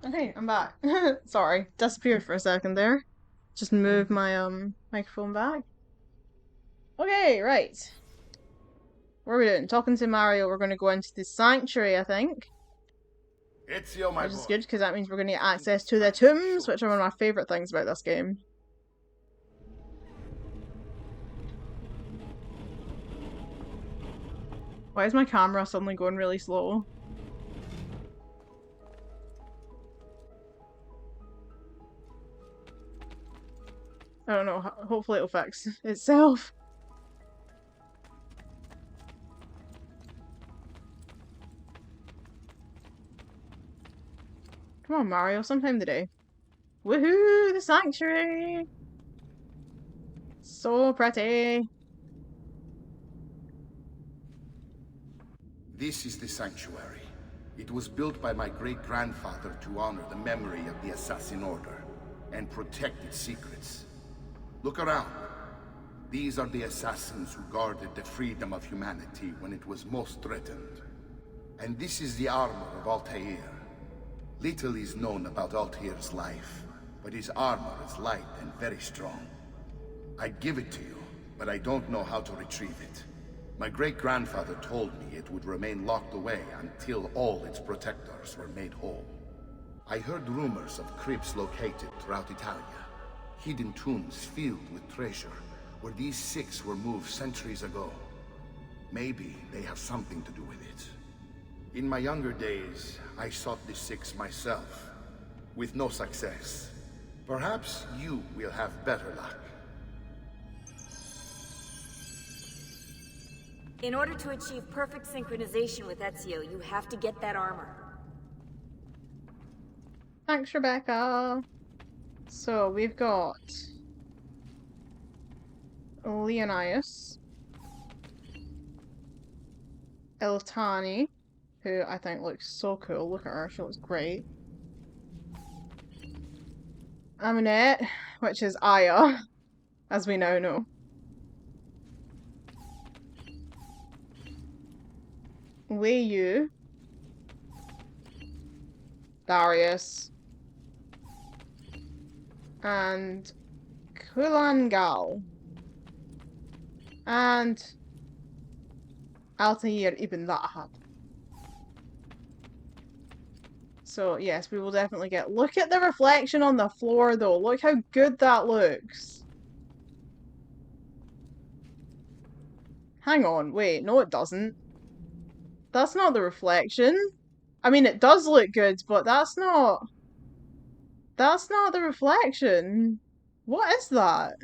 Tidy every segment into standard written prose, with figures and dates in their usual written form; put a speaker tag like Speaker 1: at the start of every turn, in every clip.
Speaker 1: Okay, I'm back. Sorry, disappeared for a second there. Just move my microphone back. Okay, right. What are we doing? Talking to Mario, we're gonna go into the sanctuary, I think.
Speaker 2: Ezio, my
Speaker 1: Which is
Speaker 2: boy.
Speaker 1: good because that means we're gonna get access
Speaker 2: This
Speaker 1: to the
Speaker 2: time for
Speaker 1: tombs,
Speaker 2: sure.
Speaker 1: which are one of my favourite things about this game. Why is my camera suddenly going really slow? I don't know, hopefully it'll fix itself. Come on, Mario, sometime today. Woohoo! The sanctuary! So pretty!
Speaker 2: This is the sanctuary. It was built by my great-grandfather to honor the memory of the Assassin Order and protect its secrets. Look around. These are the assassins who guarded the freedom of humanity when it was most threatened. And this is the armor of Altair. Little is known about Altair's life, but his armor is light and very strong. I'd give it to you, but I don't know how to retrieve it. My great-grandfather told me it would remain locked away until all its protectors were made whole. I heard rumors of crypts located throughout Italia, hidden tombs filled with treasure, where these six were moved centuries ago. Maybe they have something to do with it. In my younger days, I sought the six myself, with no success. Perhaps you will have better luck.
Speaker 3: In order to achieve perfect synchronization with Ezio, you have to get that armor.
Speaker 1: Thanks, Rebecca! So, we've got Leonidas, Iltani, who I think looks so cool. Look at her, she looks great. Aminette, which is Aya, as we now know. Wei Yu, Darius, and Kulangal, and Altair ibn Lahab. So yes, we will definitely get. Look at the reflection on the floor though. Look how good that looks. Hang on, wait, no it doesn't. That's not the reflection. I mean, it does look good, but that's not the reflection. What is that?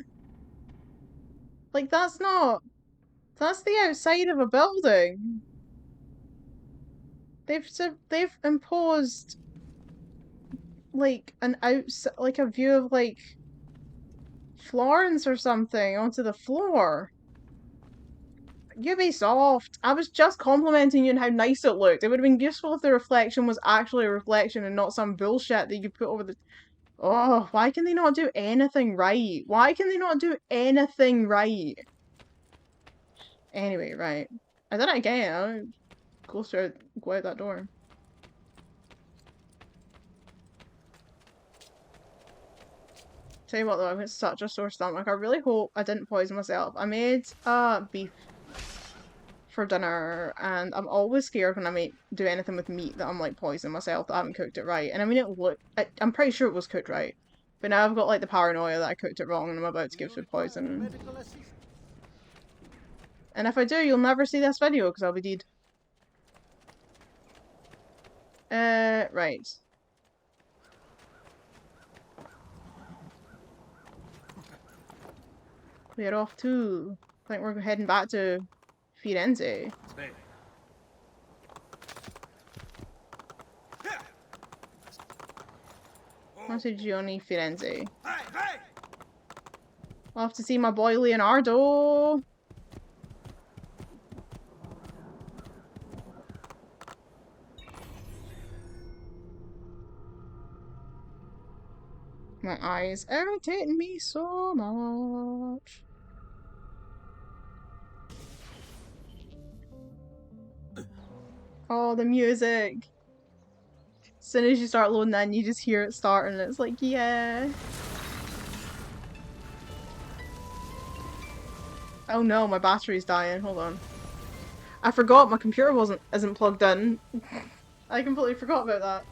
Speaker 1: Like, that's the outside of a building. They've imposed like like a view of like Florence or something onto the floor. Ubisoft, I was just complimenting you on how nice it looked. It would have been useful if the reflection was actually a reflection and not some bullshit that you put over the. Oh, why can they not do anything right? Why can they not do anything right? Anyway, right. I did it again. I'll go out that door. Tell you what though, I've got such a sore stomach. I really hope I didn't poison myself. I made beef for dinner, and I'm always scared when do anything with meat that I'm like poisoning myself, that I haven't cooked it right. And I mean, I'm pretty sure it was cooked right, but now I've got like the paranoia that I cooked it wrong and I'm about to give food poison. And if I do, you'll never see this video because I'll be dead. Right. We're off to. I think we're heading back to Firenze. Montegioni, Firenze. I'll have to see my boy Leonardo. My eyes irritating me so much. Oh, the music. As soon as you start loading that, you just hear it start, and it's like, yeah. Oh no, my battery's dying. Hold on. I forgot my computer isn't plugged in. I completely forgot about that.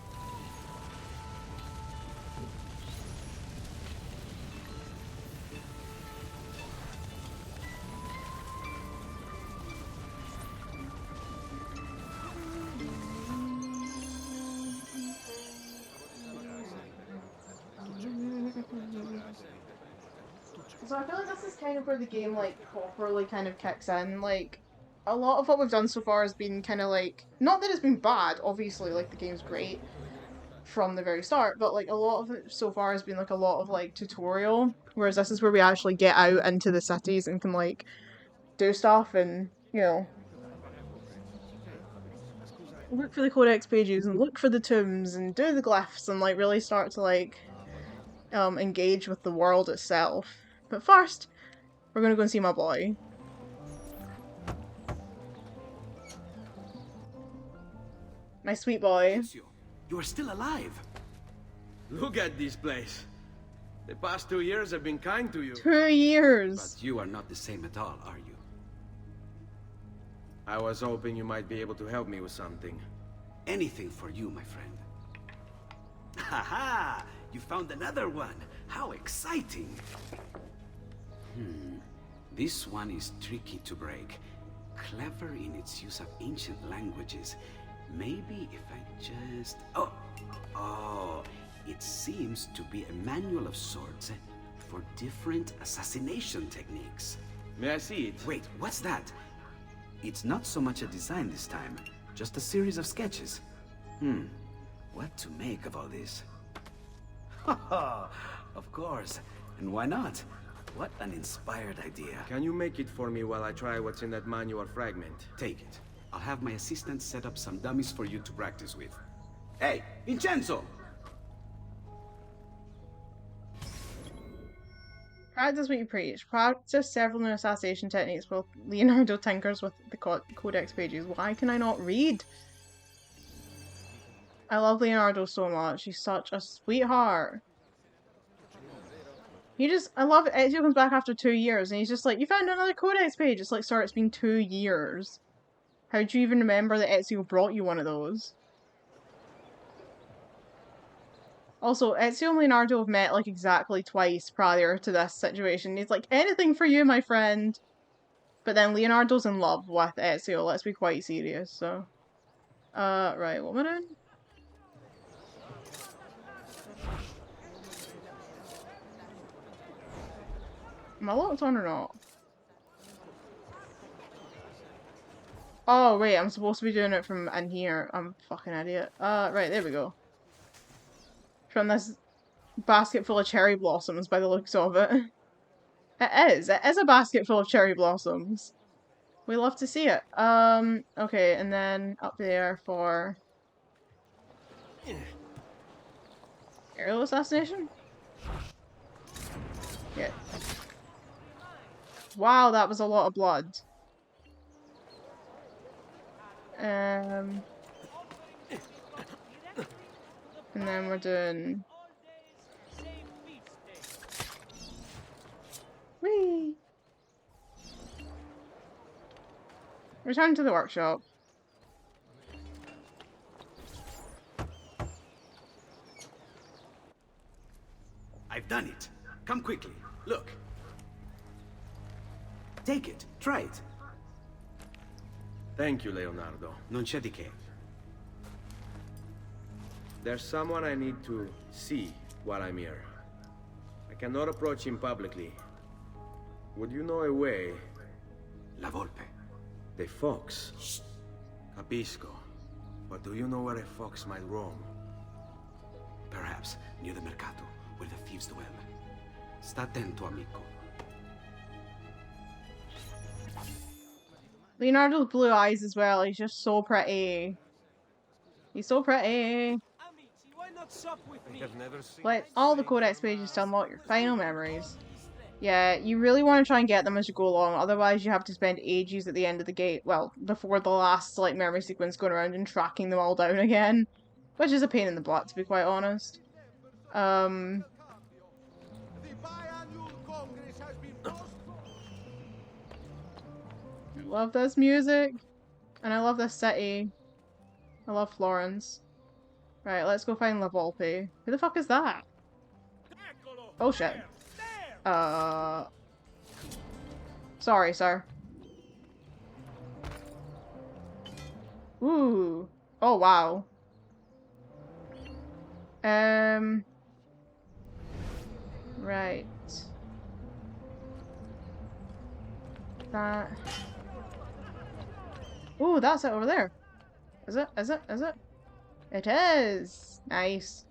Speaker 1: So I feel like this is kind of where the game like properly kind of kicks in. Like a lot of what we've done so far has been kind of like not that it's been bad, obviously, like the game's great from the very start, but like a lot of it so far has been like a lot of like tutorial, whereas this is where we actually get out into the cities and can like do stuff and, you know, look for the codex pages and look for the tombs and do the glyphs and like really start to like engage with the world itself. But first, we're gonna go and see my boy. My sweet boy.
Speaker 4: Ezio, you are still alive.
Speaker 5: Look at this place. The past 2 years have been kind to you.
Speaker 1: 2 years!
Speaker 4: But you are not the same at all, are you?
Speaker 5: I was hoping you might be able to help me with something.
Speaker 4: Anything for you, my friend. Haha! You found another one! How exciting! This one is tricky to break. Clever in its use of ancient languages. Maybe if I just... Oh! It seems to be a manual of sorts for different assassination techniques.
Speaker 5: May I see it?
Speaker 4: Wait, what's that? It's not so much a design this time, just a series of sketches. What to make of all this? Of course, and why not? What an inspired idea.
Speaker 5: Can you make it for me while I try what's in that manual fragment?
Speaker 4: Take it. I'll have my assistant set up some dummies for you to practice with. Hey, Vincenzo!
Speaker 1: Practice what you preach. Practice several new assassination techniques while Leonardo tinkers with the codex pages. Why can I not read? I love Leonardo so much. He's such a sweetheart. I love it. Ezio comes back after 2 years and he's just like, you found another codex page. It's like, sorry, it's been 2 years. How do you even remember that Ezio brought you one of those? Also, Ezio and Leonardo have met like exactly twice prior to this situation. He's like, anything for you, my friend. But then Leonardo's in love with Ezio, let's be quite serious, so. Right, what am I doing? Am I locked on or not? Oh, wait, I'm supposed to be doing it from in here. I'm a fucking idiot. Right, there we go. From this basket full of cherry blossoms by the looks of it. It is a basket full of cherry blossoms. We love to see it. Okay, and then up there for... aerial assassination? Yeah. Wow, that was a lot of blood. And then we're doing... Whee! Return to the workshop.
Speaker 4: I've done it. Come quickly. Look. Take it. Try it.
Speaker 5: Thank you, Leonardo.
Speaker 4: Non c'è di che.
Speaker 5: There's someone I need to see while I'm here. I cannot approach him publicly. Would you know a way?
Speaker 4: La Volpe.
Speaker 5: The fox. Shh. Capisco. But do you know where a fox might roam?
Speaker 4: Perhaps near the mercato, where the thieves dwell. Sta attento, amico.
Speaker 1: Leonardo's blue eyes as well. He's just so pretty. He's so pretty. Like all the codex pages to unlock your final memories. Yeah, you really want to try and get them as you go along, otherwise you have to spend ages at the end of the game, well, before the last like memory sequence going around and tracking them all down again. which is a pain in the butt, to be quite honest. I love this music, and I love this city. I love Florence. Right, let's go find La Volpe. Who the fuck is that? Oh shit. Sorry, sir. Ooh. Oh wow. Right. That. Ooh, that's it over there. Is it? Is it? Is it? It is! Nice.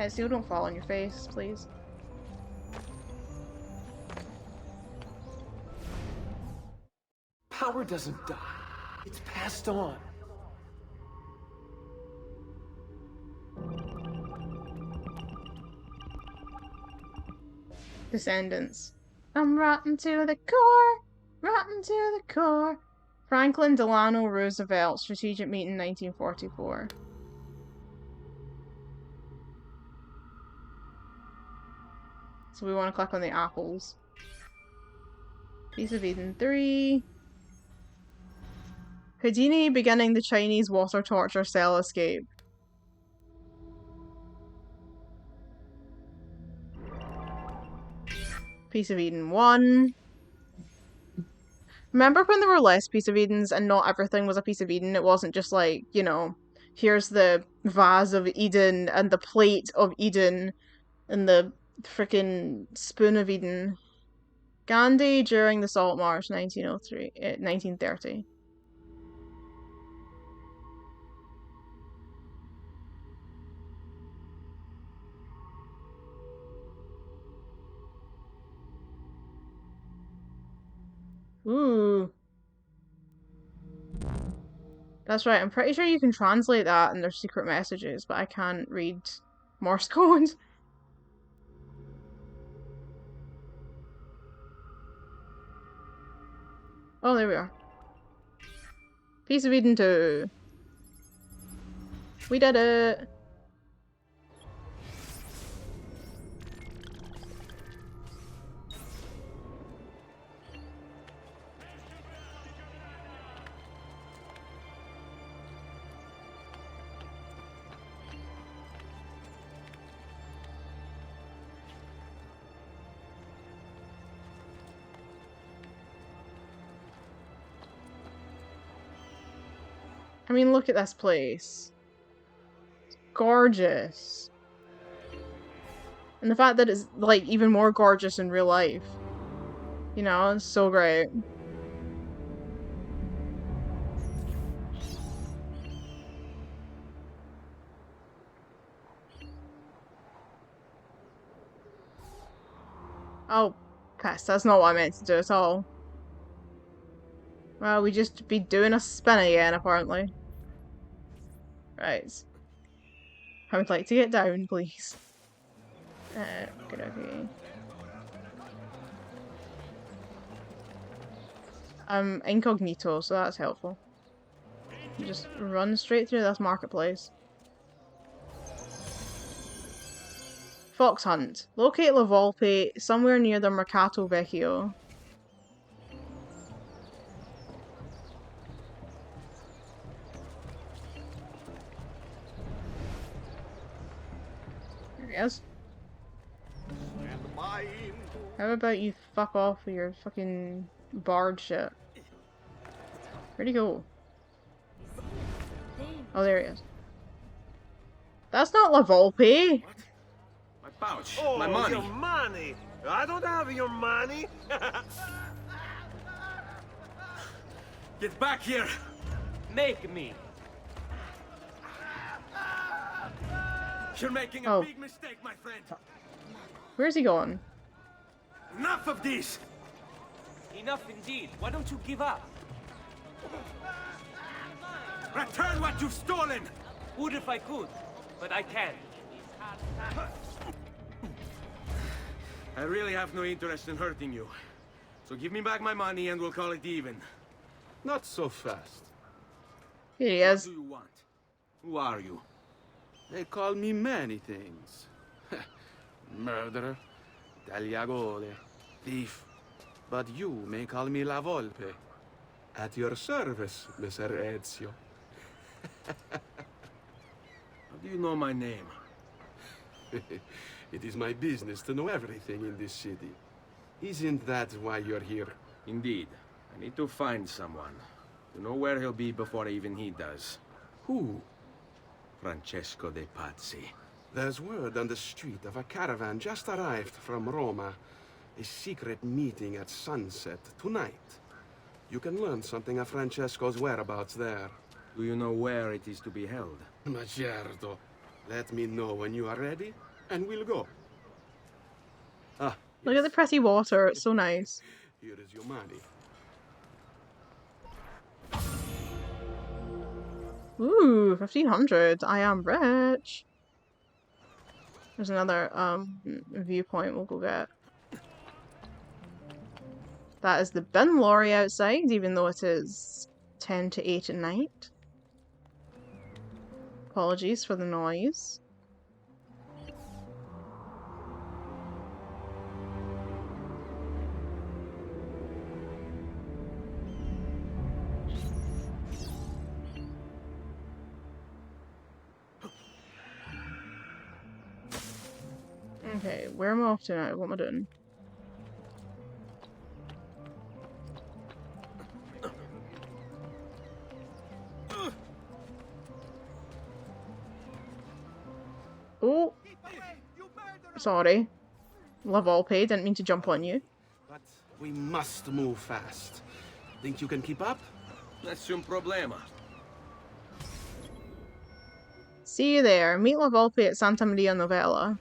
Speaker 1: Ezio, don't fall on your face, please.
Speaker 6: Power doesn't die. It's passed on.
Speaker 1: Descendants. I'm rotten to the core! Rotten to the core! Franklin Delano Roosevelt, Strategic Meeting 1944. So we want to click on the apples. Piece of Eden 3. Houdini beginning the Chinese water torture cell escape. Piece of Eden 1. Remember when there were less Piece of Edens and not everything was a Piece of Eden? It wasn't just like, you know, here's the vase of Eden and the plate of Eden and the freaking spoon of Eden. Gandhi during the Salt March, 1930. Ooh. That's right, I'm pretty sure you can translate that in their secret messages, but I can't read Morse code. Oh, there we are. Piece of Eden 2. We did it! I mean, look at this place. It's gorgeous. And the fact that it's, like, even more gorgeous in real life. You know, it's so great. Oh, piss. That's not what I meant to do at all. Well, we just be doing a spin again, apparently. Right. I would like to get down, please. Good okay. I'm incognito, so that's helpful. Just run straight through this marketplace. Fox hunt. Locate La Volpe somewhere near the Mercato Vecchio. There he is. How about you fuck off with your fucking bard shit? Where'd he go? Oh, there he is. That's not La Volpe!
Speaker 5: My pouch.
Speaker 6: Oh,
Speaker 5: my money.
Speaker 6: your money. I don't have your money.
Speaker 5: Get back here.
Speaker 6: Make me.
Speaker 5: You're making
Speaker 1: Oh.
Speaker 5: a big mistake, my friend.
Speaker 1: Where's he going?
Speaker 5: Enough of this.
Speaker 6: Enough indeed. Why don't you give up?
Speaker 5: Return what you've stolen.
Speaker 6: Would if I could, but I can't.
Speaker 5: I really have no interest in hurting you. So give me back my money and we'll call it even.
Speaker 7: Not so fast.
Speaker 1: Here he
Speaker 5: What
Speaker 1: is.
Speaker 5: do you want? Who are you?
Speaker 7: They call me many things. Murderer, tagliagole, thief. But you may call me La Volpe. At your service, Mr. Ezio.
Speaker 5: How do you know my name?
Speaker 7: It is my business to know everything in this city. Isn't that why you're here?
Speaker 5: Indeed. I need to find someone. To know where he'll be before even he does.
Speaker 7: Who?
Speaker 5: Francesco de Pazzi.
Speaker 7: There's word on the street of a caravan just arrived from Roma. A secret meeting at sunset tonight. You can learn something of Francesco's whereabouts there.
Speaker 5: Do you know where it is to be held?
Speaker 7: Ma certo. Let me know when you are ready, and we'll go. Ah,
Speaker 1: Look at the pretty water, it's so nice.
Speaker 7: here is your money.
Speaker 1: Ooh, 1500. I am rich. There's another viewpoint we'll go get. That is the bin lorry outside, even though it is 10 to 8 at night. Apologies for the noise. Okay, where am I off to now? What am I doing? Oh! Sorry. La Volpe, didn't mean to jump on you.
Speaker 7: But we must move fast. Think you can keep up?
Speaker 5: Nessun problema.
Speaker 1: See you there. Meet La Volpe at Santa Maria Novella.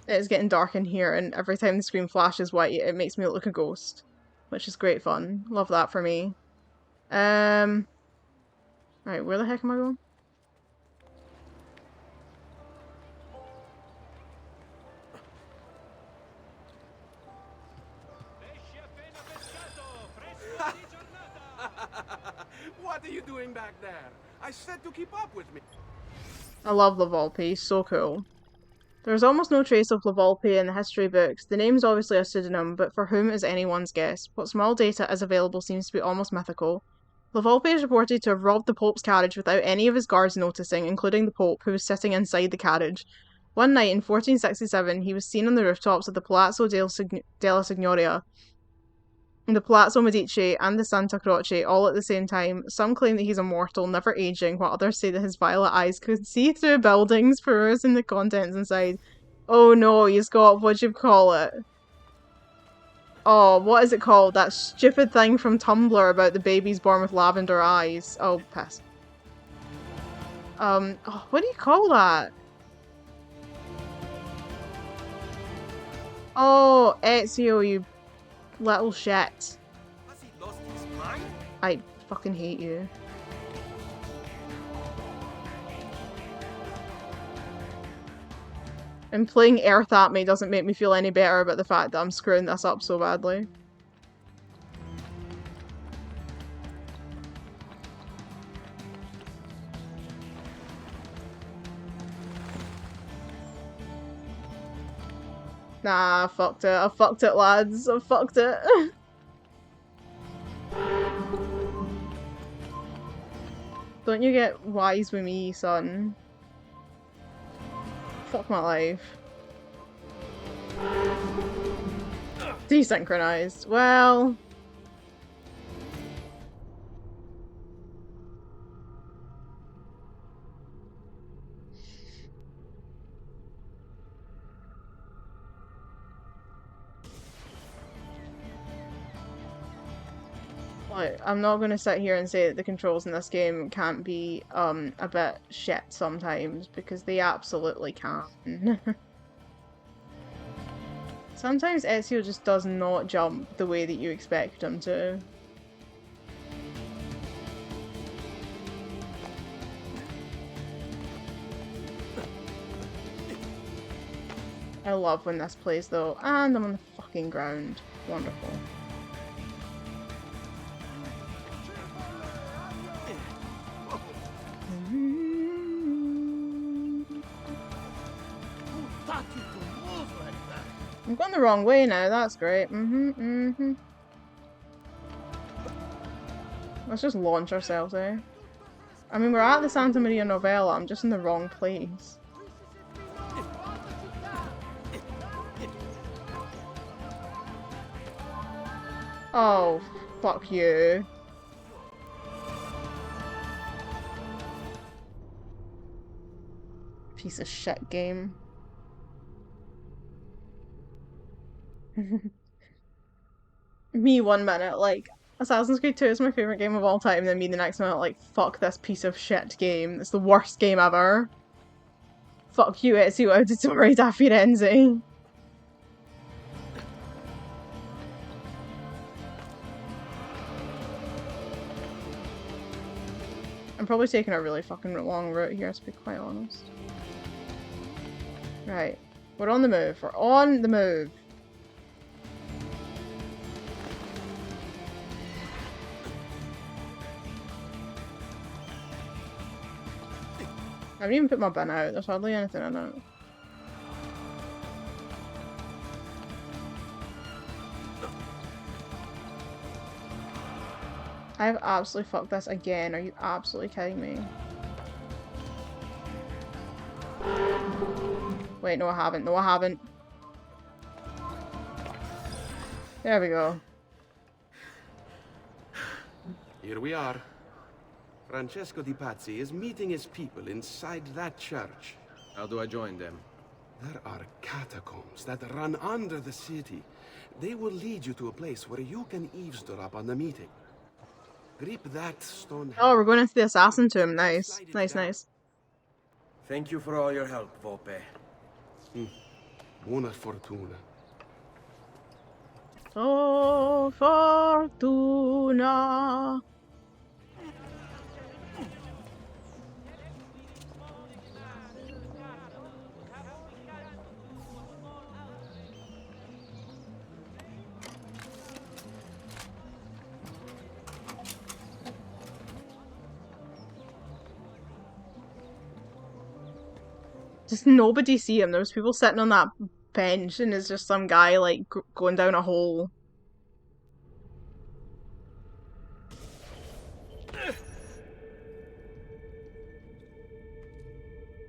Speaker 1: It's getting dark in here, and every time the screen flashes white, it makes me look like a ghost. Which is great fun. Love that for me. Right, where the heck am I going?
Speaker 7: What are you doing back there? I said to keep up with me.
Speaker 1: I love La Volpe, so cool. There's almost no trace of La Volpe in the history books. The name's obviously a pseudonym, but for whom is anyone's guess. What small data is available seems to be almost mythical. La Volpe is reported to have robbed the Pope's carriage without any of his guards noticing, including the Pope, who was sitting inside the carriage. One night in 1467, he was seen on the rooftops of the Palazzo della Signoria, the Palazzo Medici, and the Santa Croce all at the same time. Some claim that he's immortal, never aging, while others say that his violet eyes could see through buildings, perusing the contents inside. Oh no, he's got, what'd you call it? Oh, what is it called? That stupid thing from Tumblr about the babies born with lavender eyes. Oh, pass. Oh, what do you call that? Oh, Ezio, you little shit.
Speaker 5: Has he lost his mind?
Speaker 1: I fucking hate you. And playing Earth at me doesn't make me feel any better about the fact that I'm screwing this up so badly. Nah, I fucked it. I fucked it, lads. I fucked it. Don't you get wise with me, son? Fuck my life. Desynchronized. Well... Like, I'm not gonna sit here and say that the controls in this game can't be, a bit shit sometimes, because they absolutely can. Sometimes Ezio just does not jump the way that you expect him to. I love when this plays though, and I'm on the fucking ground. Wonderful. I'm going the wrong way now, that's great. Let's just launch ourselves, eh? I mean, we're at the Santa Maria Novella, I'm just in the wrong place. Oh, fuck you. Piece of shit game. Me 1 minute, like, Assassin's Creed 2 is my favourite game of all time, then me the next minute, like, fuck this piece of shit game. It's the worst game ever. Fuck you, Ezio Auditore da Firenze. I'm probably taking a really fucking long route here, to be quite honest. Right. We're on the move. We're on the move. I haven't even put my bin out. There's hardly anything in it. I've absolutely fucked this again. Are you absolutely kidding me? Wait, no I haven't. No I haven't. There we go.
Speaker 7: Here we are. Francesco Di Pazzi is meeting his people inside that church.
Speaker 5: How do I join them?
Speaker 7: There are catacombs that run under the city. They will lead you to a place where you can eavesdrop on the meeting. Grip that stone.
Speaker 1: Oh, we're going into the assassin tomb. Nice. Nice, nice.
Speaker 5: Thank you for all your help, Volpe.
Speaker 7: Buona fortuna.
Speaker 1: Oh, fortuna. Just nobody see him. There was people sitting on that bench and it's just some guy like going down a hole.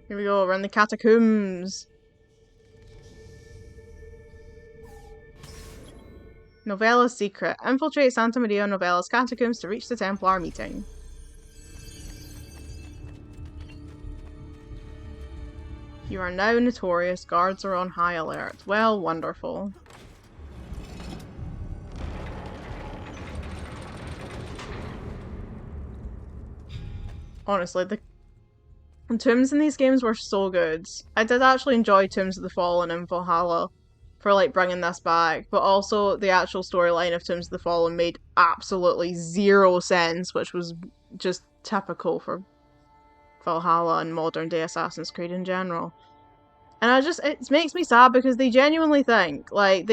Speaker 1: Here we go, we're in the catacombs. Novella's secret. Infiltrate Santa Maria Novella's catacombs to reach the Templar meeting. You are now notorious. Guards are on high alert. Well, wonderful. Honestly, the tombs in these games were so good. I did actually enjoy Tombs of the Fallen and Valhalla for like bringing this back, but also the actual storyline of Tombs of the Fallen made absolutely zero sense, which was just typical for Valhalla and modern day Assassin's Creed in general. And it makes me sad because they genuinely think, if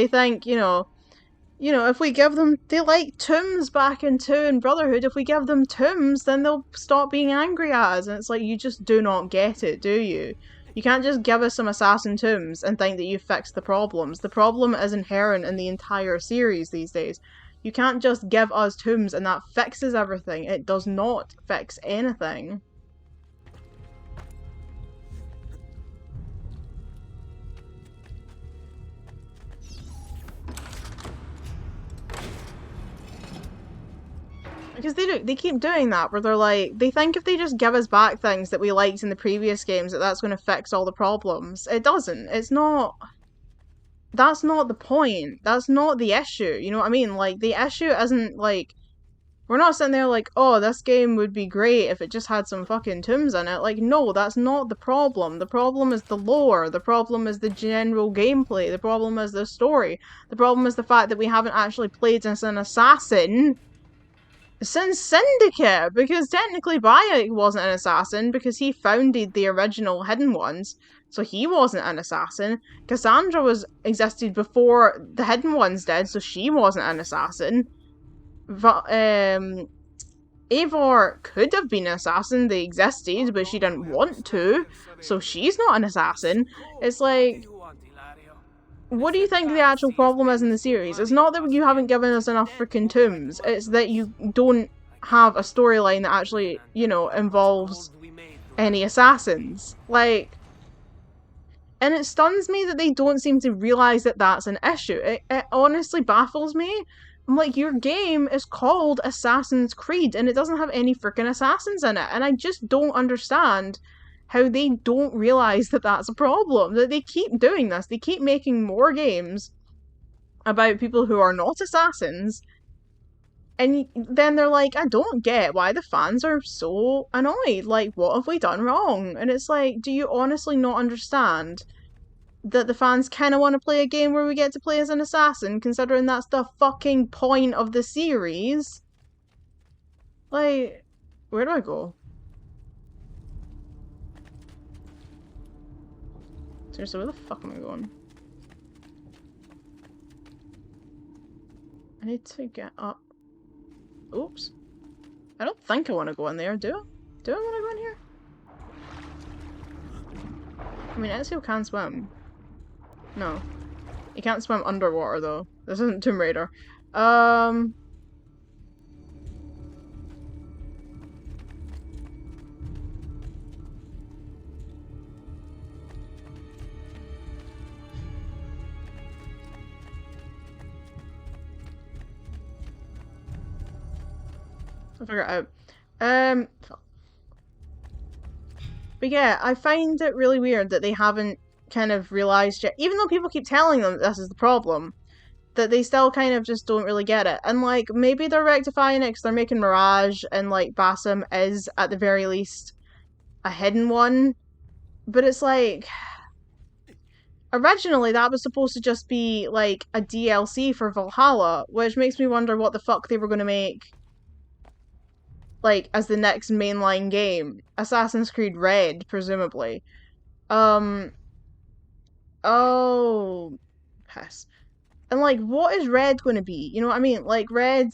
Speaker 1: we give them, they like tombs back in 2 and Brotherhood, if we give them tombs, then they'll stop being angry at us. And it's like, you just do not get it, do you? You can't just give us some assassin tombs and think that you've fixed the problems. The problem is inherent in the entire series these days. You can't just give us tombs and that fixes everything. It does not fix anything. Because they keep doing that, where they're like, they think if they just give us back things that we liked in the previous games, that's going to fix all the problems. It doesn't. It's not. That's not the point. That's not the issue. You know what I mean? Like, the issue isn't, like, we're not sitting there like, oh, this game would be great if it just had some fucking tombs in it. Like, no, that's not the problem. The problem is the lore. The problem is the general gameplay. The problem is the story. The problem is the fact that we haven't actually played as an assassin since Syndicate, because technically Bayek wasn't an assassin because he founded the original Hidden Ones, so he wasn't an assassin. Cassandra existed before the Hidden Ones did, so she wasn't an assassin. Eivor could have been an assassin, they existed, but she didn't want to, so she's not an assassin. It's like, what do you think the actual problem is in the series? It's not that you haven't given us enough freaking tombs, it's that you don't have a storyline that actually, you know, involves any assassins. Like, and it stuns me that they don't seem to realise that that's an issue. It honestly baffles me. I'm like, your game is called Assassin's Creed, and it doesn't have any freaking assassins in it, and I just don't understand how they don't realise that that's a problem. That they keep doing this. They keep making more games about people who are not assassins, and then they're like, I don't get why the fans are so annoyed. Like, what have we done wrong? And it's like, do you honestly not understand that the fans kind of want to play a game where we get to play as an assassin, considering that's the fucking point of the series? Like, where do I go? Seriously, where the fuck am I going? I need to get up. Oops. I don't think I want to go in there, do I? Do I want to go in here? I mean, Ezio can swim. No. He can't swim underwater, though. This isn't Tomb Raider. I'll figure it out. But yeah, I find it really weird that they haven't kind of realised yet, even though people keep telling them that this is the problem, that they still kind of just don't really get it. And like, maybe they're rectifying it because they're making Mirage, and like, Basim is, at the very least, a hidden one. But it's like, originally that was supposed to just be like a DLC for Valhalla, which makes me wonder what the fuck they were going to make like as the next mainline game. Assassin's Creed Red, presumably. Oh, piss. And like, what is Red going to be? You know what I mean? Like, Red,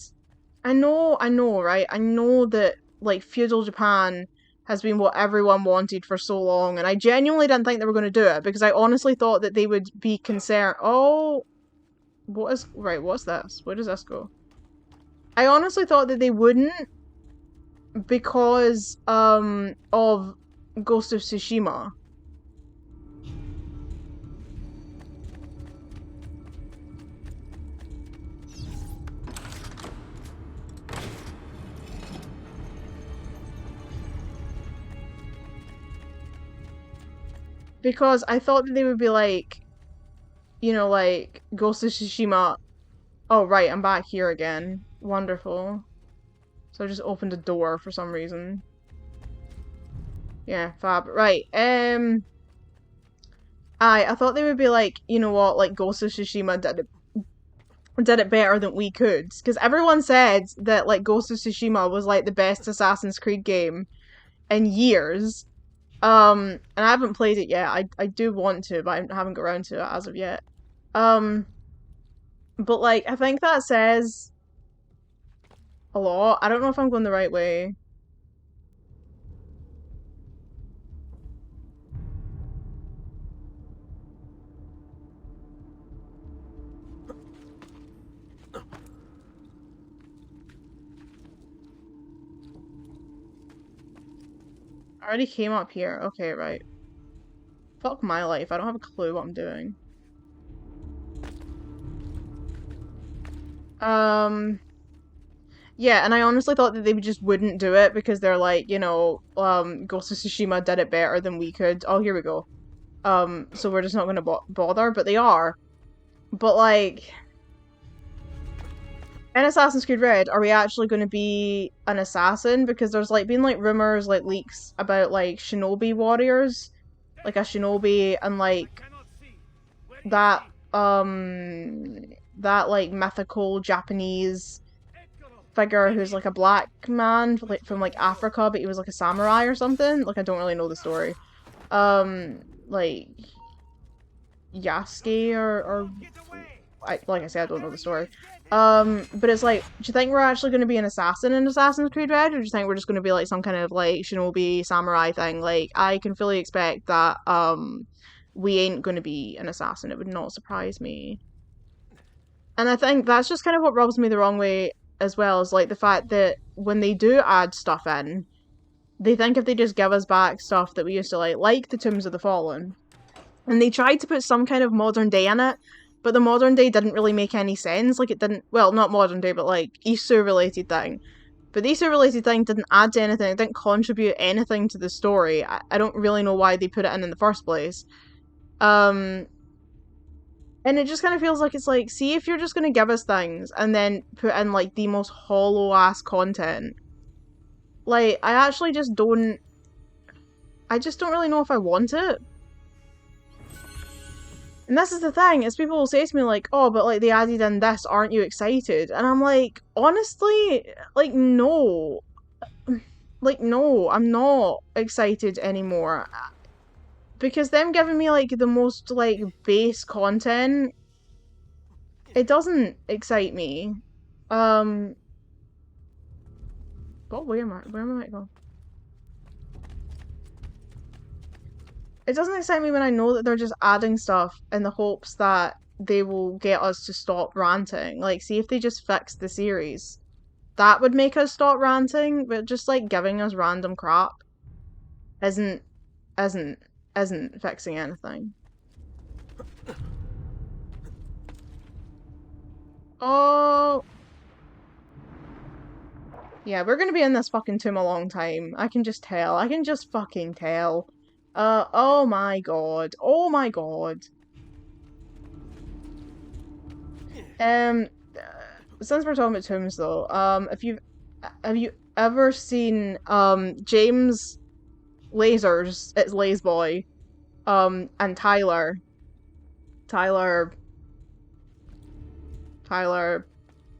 Speaker 1: I know, right? I know that like feudal Japan has been what everyone wanted for so long, and I genuinely didn't think they were going to do it, because I honestly thought that they would be concerned. Oh, what's this? Where does this go? I honestly thought that they wouldn't, because of Ghost of Tsushima. Because I thought that they would be like, you know, like, Ghost of Tsushima. Oh, right, I'm back here again. Wonderful. So I just opened a door for some reason. Yeah, fab. Right, I thought they would be like, you know what, like, Ghost of Tsushima did it better than we could. Because everyone said that, like, Ghost of Tsushima was, like, the best Assassin's Creed game in years. And I haven't played it yet. I do want to, but I haven't got around to it as of yet. But, like, I think that says a lot. I don't know if I'm going the right way. I already came up here. Okay, right. Fuck my life. I don't have a clue what I'm doing. Yeah, and I honestly thought that they just wouldn't do it because they're like, you know, Ghost of Tsushima did it better than we could. Oh, here we go. So we're just not gonna bother, but they are. But like, in Assassin's Creed Red, are we actually going to be an assassin? Because there's like been like rumors, like leaks about like shinobi warriors, like a shinobi, and like that that like mythical Japanese figure who's like a black man like from like Africa, but he was like a samurai or something. Like, I don't really know the story. Like Yasuke or like I said, I don't know the story. But it's like, do you think we're actually going to be an assassin in Assassin's Creed Red, or do you think we're just going to be like some kind of like shinobi samurai thing? Like, I can fully expect that we ain't going to be an assassin. It would not surprise me. And I think that's just kind of what rubs me the wrong way as well, is like the fact that when they do add stuff in, they think if they just give us back stuff that we used to like the Tombs of the Fallen, and they tried to put some kind of modern day in it, but the modern day didn't really make any sense. Like, it didn't, well, not modern day, but like Isu related thing. But the Isu related thing didn't add to anything, it didn't contribute anything to the story. I don't really know why they put it in the first place. And it just kind of feels like it's like, see, if you're just going to give us things and then put in like the most hollow ass content, like, I just don't really know if I want it. And this is the thing, is people will say to me like, oh, but like they added in this, aren't you excited? And I'm like, honestly, like, no. Like, no, I'm not excited anymore. Because them giving me like the most like base content, it doesn't excite me. But where am I going? It doesn't excite me when I know that they're just adding stuff in the hopes that they will get us to stop ranting. Like, see if they just fixed the series. That would make us stop ranting, but just like giving us random crap isn't fixing anything. Oh. Yeah, we're gonna be in this fucking tomb a long time. I can just tell. I can just fucking tell. Oh my god. Oh my god. Since we're talking about tombs though, have you ever seen, James Lasers, it's LazBoy, and Tyler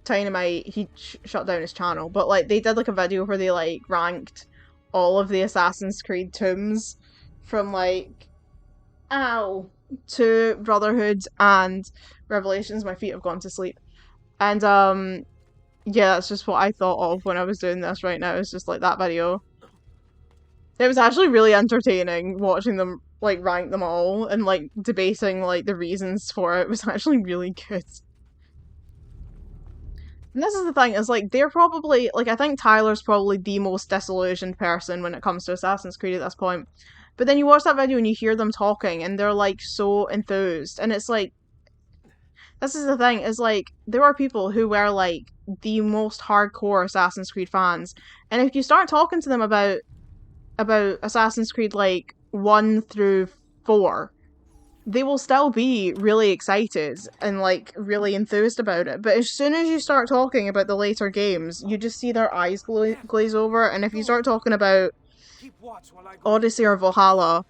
Speaker 1: Dynamite, he shut down his channel, but like they did like a video where they like ranked all of the Assassin's Creed tombs from like to Brotherhood and Revelations. My feet have gone to sleep. And yeah, that's just what I thought of when I was doing this right now. It's just like that video. It was actually really entertaining watching them like rank them all and like debating like the reasons for it. It was actually really good. And this is the thing, is like they're probably like, I think Tyler's probably the most disillusioned person when it comes to Assassin's Creed at this point. But then you watch that video and you hear them talking and they're like so enthused, and it's like, this is the thing, is like there are people who were like the most hardcore Assassin's Creed fans, and if you start talking to them about Assassin's Creed like 1 through 4, they will still be really excited and like really enthused about it. But as soon as you start talking about the later games, you just see their eyes glaze over, and if you start talking about Odyssey or Valhalla,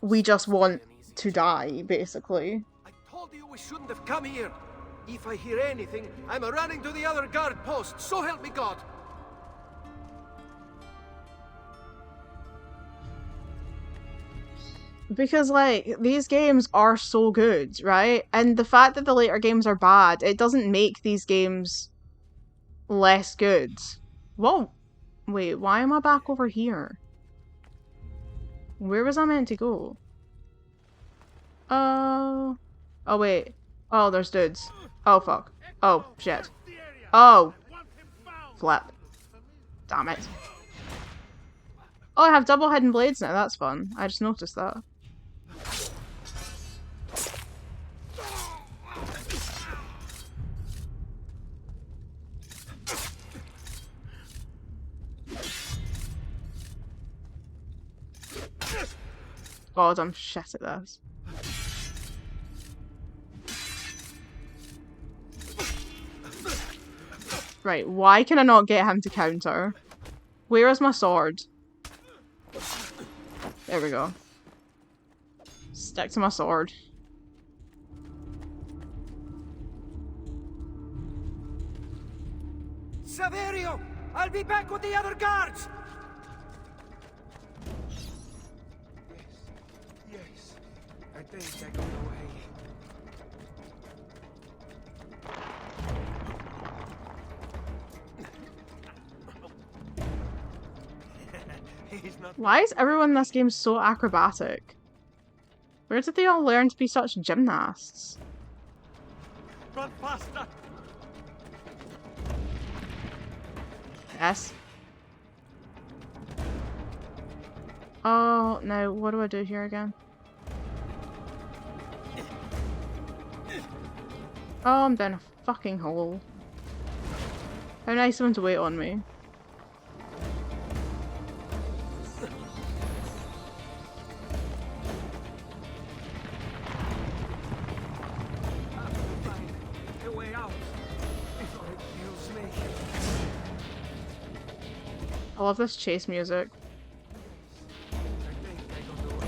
Speaker 1: we just want to die, basically.
Speaker 6: I told you we shouldn't have come here. If I hear anything, I'm running to the other guard post, so help me God.
Speaker 1: Because, like, these games are so good, right? And the fact that the later games are bad, it doesn't make these games less good. Whoa! Wait, why am I back over here? Where was I meant to go? Oh, wait. Oh, there's dudes. Oh, fuck. Oh, shit. Oh! Flip. Damn it. Oh, I have double hidden blades now, that's fun. I just noticed that. God, I'm shit at this. Right, why can I not get him to counter? Where is my sword? There we go. Stick to my sword.
Speaker 6: Saverio! I'll be back with the other guards! Yes. I think I got away.
Speaker 1: Why is everyone in this game so acrobatic? Where did they all learn to be such gymnasts?
Speaker 6: Run faster!
Speaker 1: Yes. Oh, no, what do I do here again? Oh, I'm down a fucking hole. How nice of him to wait on me.
Speaker 6: A way out before it kills me.
Speaker 1: I love this chase music.
Speaker 6: I think I got the way.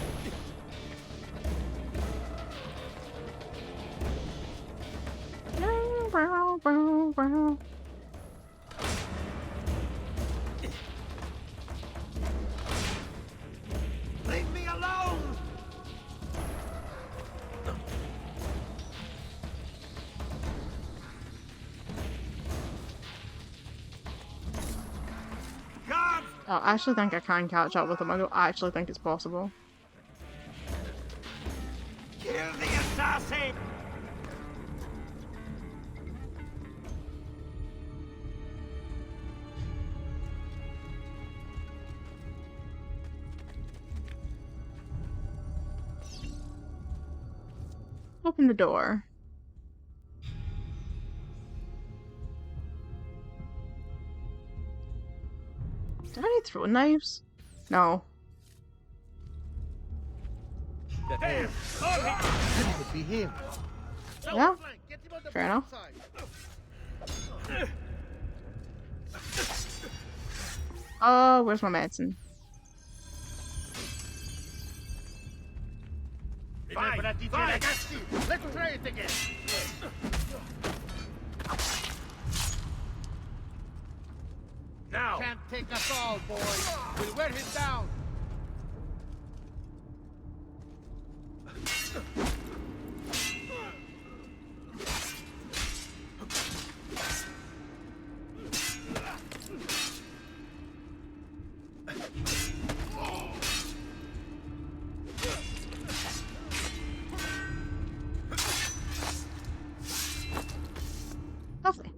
Speaker 6: Leave me alone! Guards!
Speaker 1: I actually think I can catch up with him. I don't actually think it's possible.
Speaker 6: Kill the assassin!
Speaker 1: Open the door. Did I need throwing knives? No.
Speaker 6: There!
Speaker 8: Could be him.
Speaker 1: Yeah? Fair enough. Oh, where's my medicine?
Speaker 8: Vai, ragazzi, let's try it again.
Speaker 6: Now!
Speaker 8: Can't take us all, boys. We'll wear him down.
Speaker 1: Lovely.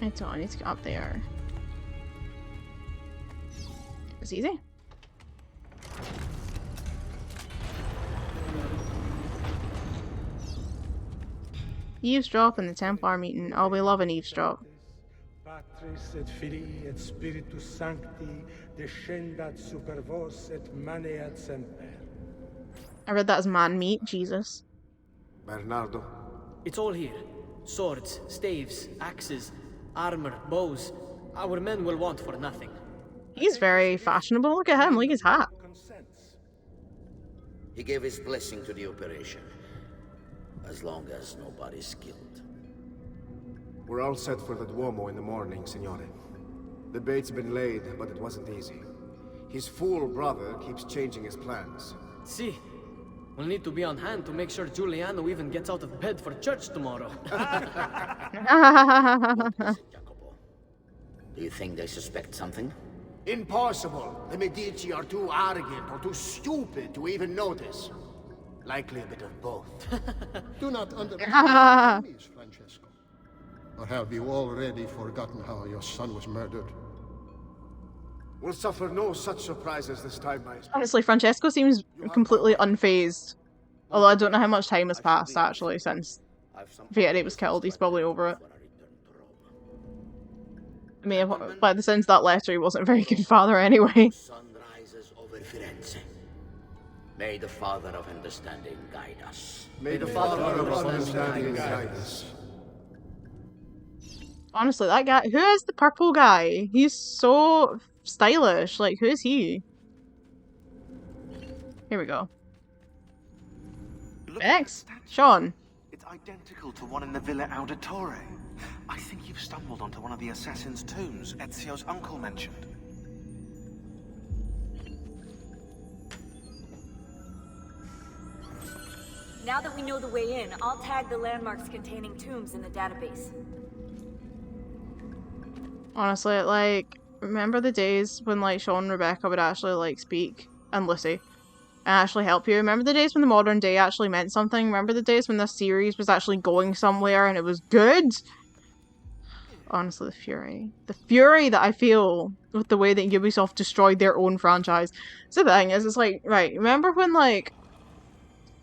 Speaker 1: It's on, I need to get up there. It's easy. Eavesdrop in the Templar meeting. Oh, we love an eavesdrop.
Speaker 9: Patris et Filii et Spiritus Sancti descendat super vos et maneat semper.
Speaker 1: I read that as man meat, Jesus.
Speaker 10: Bernardo.
Speaker 11: It's all here. Swords, staves, axes, armor, bows. Our men will want for nothing.
Speaker 1: He's very fashionable. Look at him, look at his hat.
Speaker 9: Consents.
Speaker 12: He gave his blessing to the operation. As long as nobody's killed.
Speaker 10: We're all set for the Duomo in the morning, Signore. The bait's been laid, but it wasn't easy. His fool brother keeps changing his plans.
Speaker 11: See, we'll need to be on hand to make sure Giuliano even gets out of bed for church tomorrow.
Speaker 12: What is it, Jacopo? Do you think they suspect something?
Speaker 8: Impossible. The Medici are too arrogant or too stupid to even notice. Likely a bit of both.
Speaker 13: Do not underestimate me, Francesco. Or have you already forgotten how your son was murdered?
Speaker 10: We'll suffer no such surprises this time, Maestro.
Speaker 1: Honestly, Francesco seems completely unfazed. Although I don't know how much time has passed, actually, since Vieri was killed. He's probably over it. I mean, by the sense that letter, he wasn't a very good father anyway.
Speaker 12: Sun rises over Firenze. May the Father of Understanding guide us.
Speaker 10: May the Father of Understanding guide us.
Speaker 1: Honestly, that guy— who is the purple guy? He's so stylish. Like, who is he? Here we go. Next, Sean.
Speaker 14: It's identical to one in the Villa Auditore. I think you've stumbled onto one of the assassin's tombs Ezio's uncle mentioned.
Speaker 3: Now that we know the way in, I'll tag the landmarks containing tombs in the database.
Speaker 1: Honestly, like, remember the days when, like, Sean and Rebecca would actually, like, speak, and Lucy, and actually help you? Remember the days when the modern day actually meant something? Remember the days when this series was actually going somewhere and it was good? Honestly, the fury. The fury that I feel with the way that Ubisoft destroyed their own franchise. So the thing is, it's like, right, remember when, like,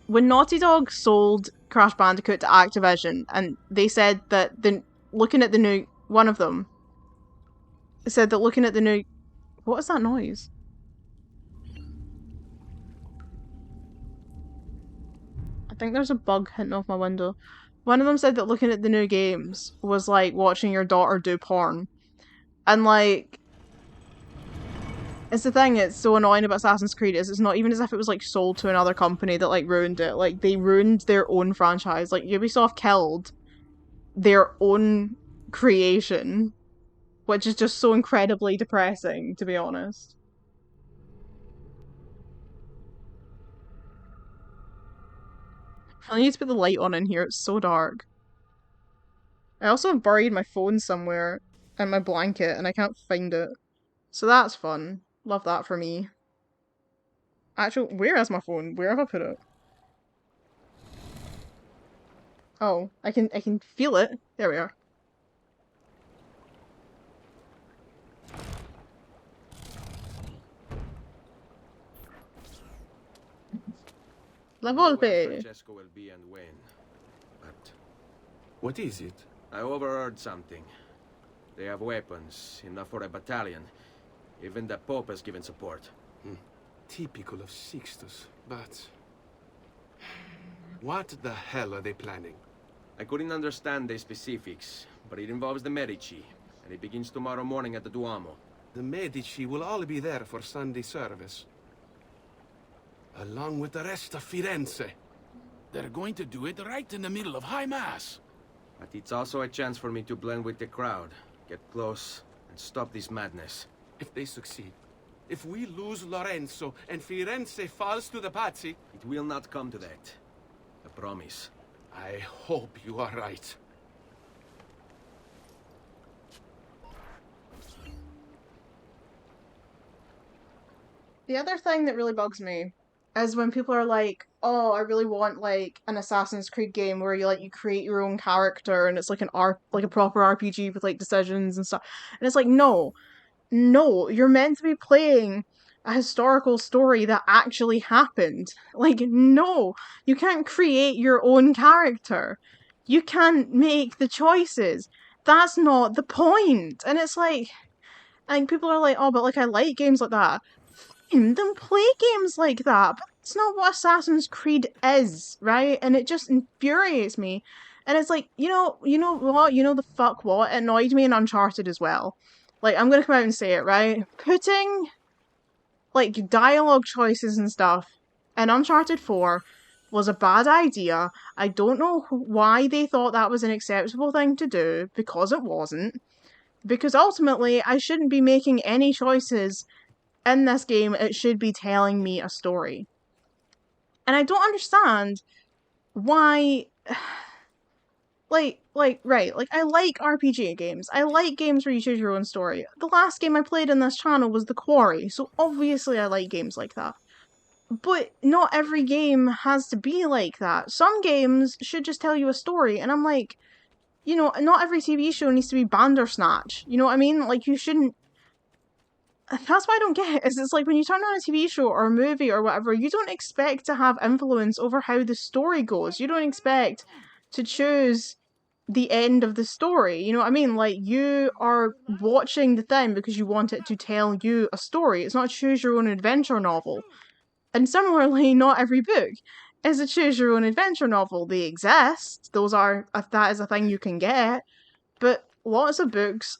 Speaker 1: when Naughty Dog sold Crash Bandicoot to Activision, and they said that looking at the new, one of them said that looking at the new, what is that noise? I think there's a bug hitting off my window. One of them said that looking at the new games was like watching your daughter do porn. And like, it's the thing, it's so annoying about Assassin's Creed is it's not even as if it was like sold to another company that like ruined it. Like, they ruined their own franchise. Like, Ubisoft killed their own creation, which is just so incredibly depressing, to be honest. I need to put the light on in here, it's so dark. I also have buried my phone somewhere in my blanket and I can't find it. So that's fun. Love that for me. Actually, where is my phone? Where have I put it? Oh, I can feel it. There we are. La Volpe.
Speaker 5: Francesco will be and when. But
Speaker 7: What is it?
Speaker 5: I overheard something. They have weapons, enough for a battalion. Even the Pope has given support.
Speaker 7: Typical of Sixtus, but... What the hell are they planning?
Speaker 5: I couldn't understand the specifics, but it involves the Medici, and it begins tomorrow morning at the Duomo.
Speaker 7: The Medici will all be there for Sunday service. Along with the rest of Firenze. They're going to do it right in the middle of High Mass.
Speaker 5: But it's also a chance for me to blend with the crowd, get close, and stop this madness.
Speaker 7: If they succeed, if we lose Lorenzo and Firenze falls to the Pazzi...
Speaker 5: It will not come to that. I promise.
Speaker 7: I hope you are right.
Speaker 1: The other thing that really bugs me is when people are like, "Oh, I really want like an Assassin's Creed game where you create your own character and it's like like a proper RPG with like decisions and stuff." And it's like, no, no, you're meant to be playing a historical story that actually happened. Like, no, you can't create your own character. You can't make the choices. That's not the point. And it's like, and people are like, "Oh, but like I like games like that." Fine, then play games like that. But that's not what Assassin's Creed is, right? And it just infuriates me. And it's like, you know what? You know the fuck what? It annoyed me in Uncharted as well. Like, I'm gonna come out and say it, right? Putting, like, dialogue choices and stuff in Uncharted 4 was a bad idea. I don't know why they thought that was an acceptable thing to do, because it wasn't. Because ultimately, I shouldn't be making any choices in this game. It should be telling me a story. And I don't understand why... right, like, I like RPG games. I like games where you choose your own story. The last game I played in this channel was The Quarry, so obviously I like games like that. But not every game has to be like that. Some games should just tell you a story, and I'm like, not every TV show needs to be Bandersnatch. You know what I mean? Like, you shouldn't... That's what I don't get, is it's like when you turn on a TV show or a movie or whatever, you don't expect to have influence over how the story goes. You don't expect to choose the end of the story. You know what I mean? Like, you are watching the thing because you want it to tell you a story. It's not a choose your own adventure novel. And similarly, not every book is a choose your own adventure novel. They exist. That is a thing you can get. But lots of books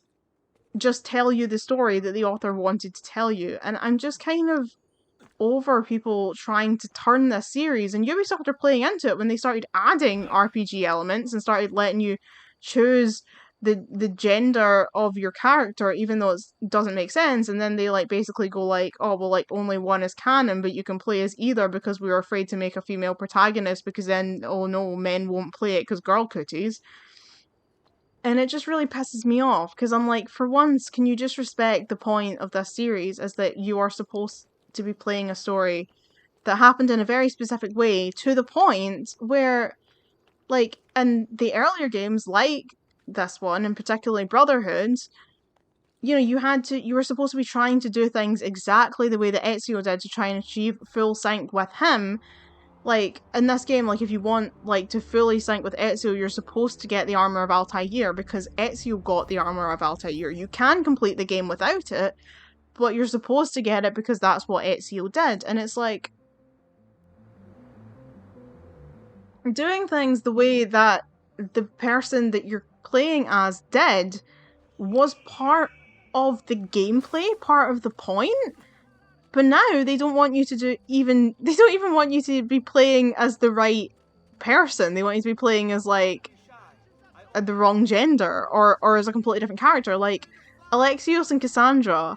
Speaker 1: just tell you the story that the author wanted to tell you. And I'm just kind of over people trying to turn this series, and Ubisoft are playing into it when they started adding RPG elements and started letting you choose the gender of your character, even though it doesn't make sense. And then they like basically go like, "Oh, well, like only one is canon, but you can play as either because we were afraid to make a female protagonist because then, oh no, men won't play it because girl cooties." And it just really pisses me off, because I'm like, for once, can you just respect the point of this series is that you are supposed to be playing a story that happened in a very specific way, to the point where, like, in the earlier games, like this one, and particularly Brotherhood, you know, you were supposed to be trying to do things exactly the way that Ezio did to try and achieve full sync with him. Like, in this game, like, if you want, like, to fully sync with Ezio, you're supposed to get the Armor of Altair, because Ezio got the Armor of Altair. You can complete the game without it, but you're supposed to get it because that's what Ezio did. And it's like, doing things the way that the person that you're playing as did was part of the gameplay, part of the point. But now they don't want you to they don't even want you to be playing as the right person. They want you to be playing as, like, the wrong gender, or as a completely different character. Like, Alexios and Cassandra.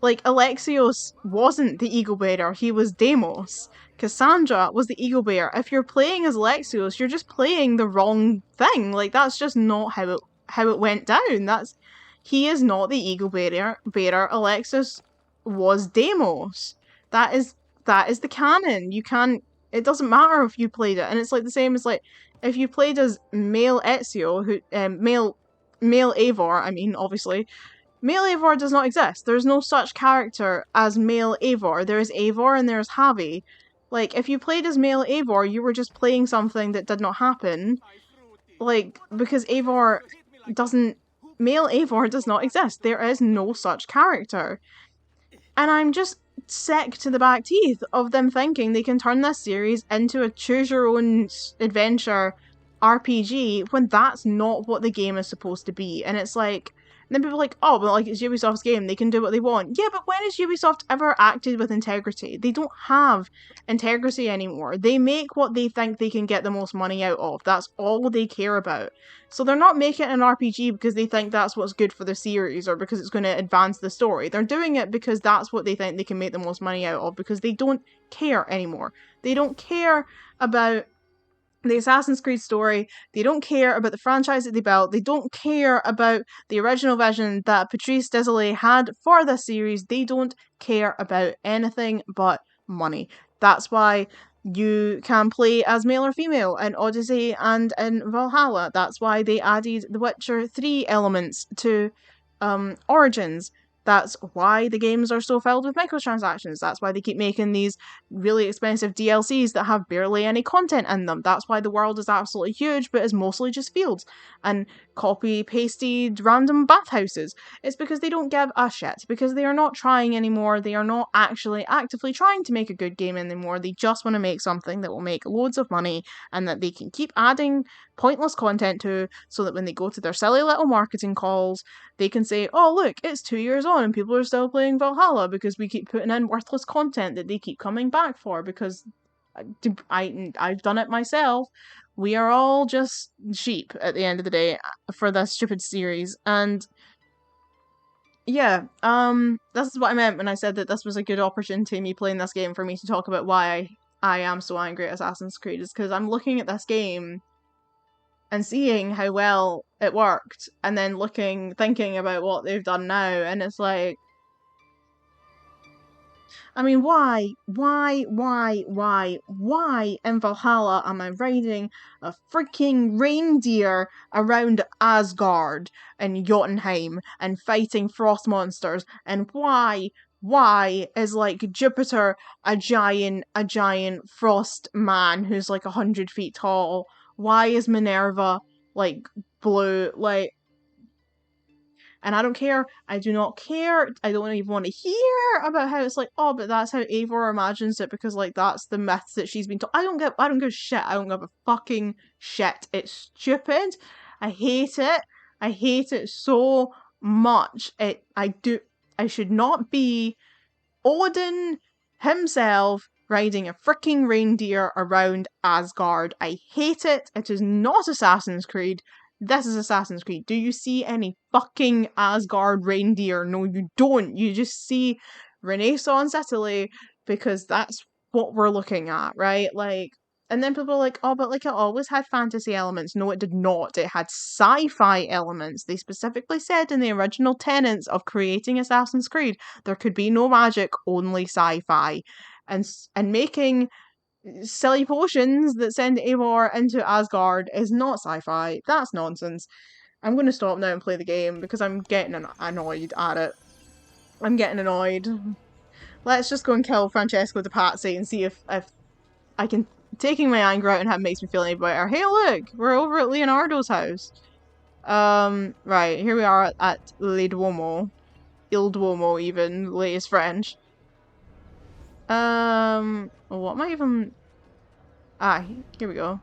Speaker 1: Like, Alexios wasn't the Eagle Bearer, he was Deimos. Cassandra was the Eagle Bearer. If you're playing as Alexios, you're just playing the wrong thing. Like, that's just not how it went down. He is not the Eagle Bearer. Alexios was Deimos. That is the canon. It doesn't matter if you played it. And it's like the same as, like, if you played as male Ezio, male Eivor, I mean, obviously, male Eivor does not exist. There's no such character as male Eivor. There is Eivor and there's Javi. Like, if you played as male Eivor, you were just playing something that did not happen. Like, because male Eivor does not exist. There is no such character. And I'm just sick to the back teeth of them thinking they can turn this series into a choose your own adventure RPG when that's not what the game is supposed to be. And it's like, and then people are like, oh, well, like, it's Ubisoft's game, they can do what they want. Yeah, but when has Ubisoft ever acted with integrity? They don't have integrity anymore. They make what they think they can get the most money out of. That's all they care about. So they're not making an RPG because they think that's what's good for the series or because it's going to advance the story. They're doing it because that's what they think they can make the most money out of, because they don't care anymore. They don't care about the Assassin's Creed story. They don't care about the franchise that they built. They don't care about the original vision that Patrice Désilets had for this series. They don't care about anything but money. That's why you can play as male or female in Odyssey and in Valhalla. That's why they added the Witcher 3 elements to Origins. That's why the games are so filled with microtransactions. That's why they keep making these really expensive DLCs that have barely any content in them. That's why the world is absolutely huge, but is mostly just fields and copy-pasted random bathhouses. It's because they don't give a shit, because they are not trying anymore. They are not actually actively trying to make a good game anymore. They just want to make something that will make loads of money and that they can keep adding pointless content to, so that when they go to their silly little marketing calls, they can say, oh, look, it's 2 years on and people are still playing Valhalla because we keep putting in worthless content that they keep coming back for, because I've done it myself. We are all just sheep at the end of the day for this stupid series. And yeah, this is what I meant when I said that this was a good opportunity, me playing this game, for me to talk about why I am so angry at Assassin's Creed, is because I'm looking at this game and seeing how well it worked, and then thinking about what they've done now, and it's like, I mean, why in Valhalla am I riding a freaking reindeer around Asgard and Jotunheim and fighting frost monsters? And why is, like, Jupiter a giant frost man who's like 100 feet tall? Why is Minerva, like, blue? Like, and I don't care. I do not care. I don't even want to hear about how it's like, oh, but that's how Eivor imagines it because, like, that's the myths that she's been told. I don't give a shit. I don't give a fucking shit. It's stupid. I hate it. I hate it so much. I should not be Odin himself riding a freaking reindeer around Asgard. I hate it. It is not Assassin's Creed. This is Assassin's Creed. Do you see any fucking Asgard reindeer? No, you don't. You just see Renaissance Italy, because that's what we're looking at, right? Like, And then people are like, oh, but like it always had fantasy elements. No, it did not. It had sci-fi elements. They specifically said in the original tenets of creating Assassin's Creed, there could be no magic, only sci-fi. And making silly potions that send Eivor into Asgard is not sci-fi. That's nonsense. I'm going to stop now and play the game because I'm getting annoyed at it. I'm getting annoyed. Let's just go and kill Francesco de Pazzi and see if I can... Taking my anger out and how it makes me feel any better. Hey, look! We're over at Leonardo's house. Right, here we are at Le Duomo. Il Duomo, even. Latest French. What am I even... Ah, here we go.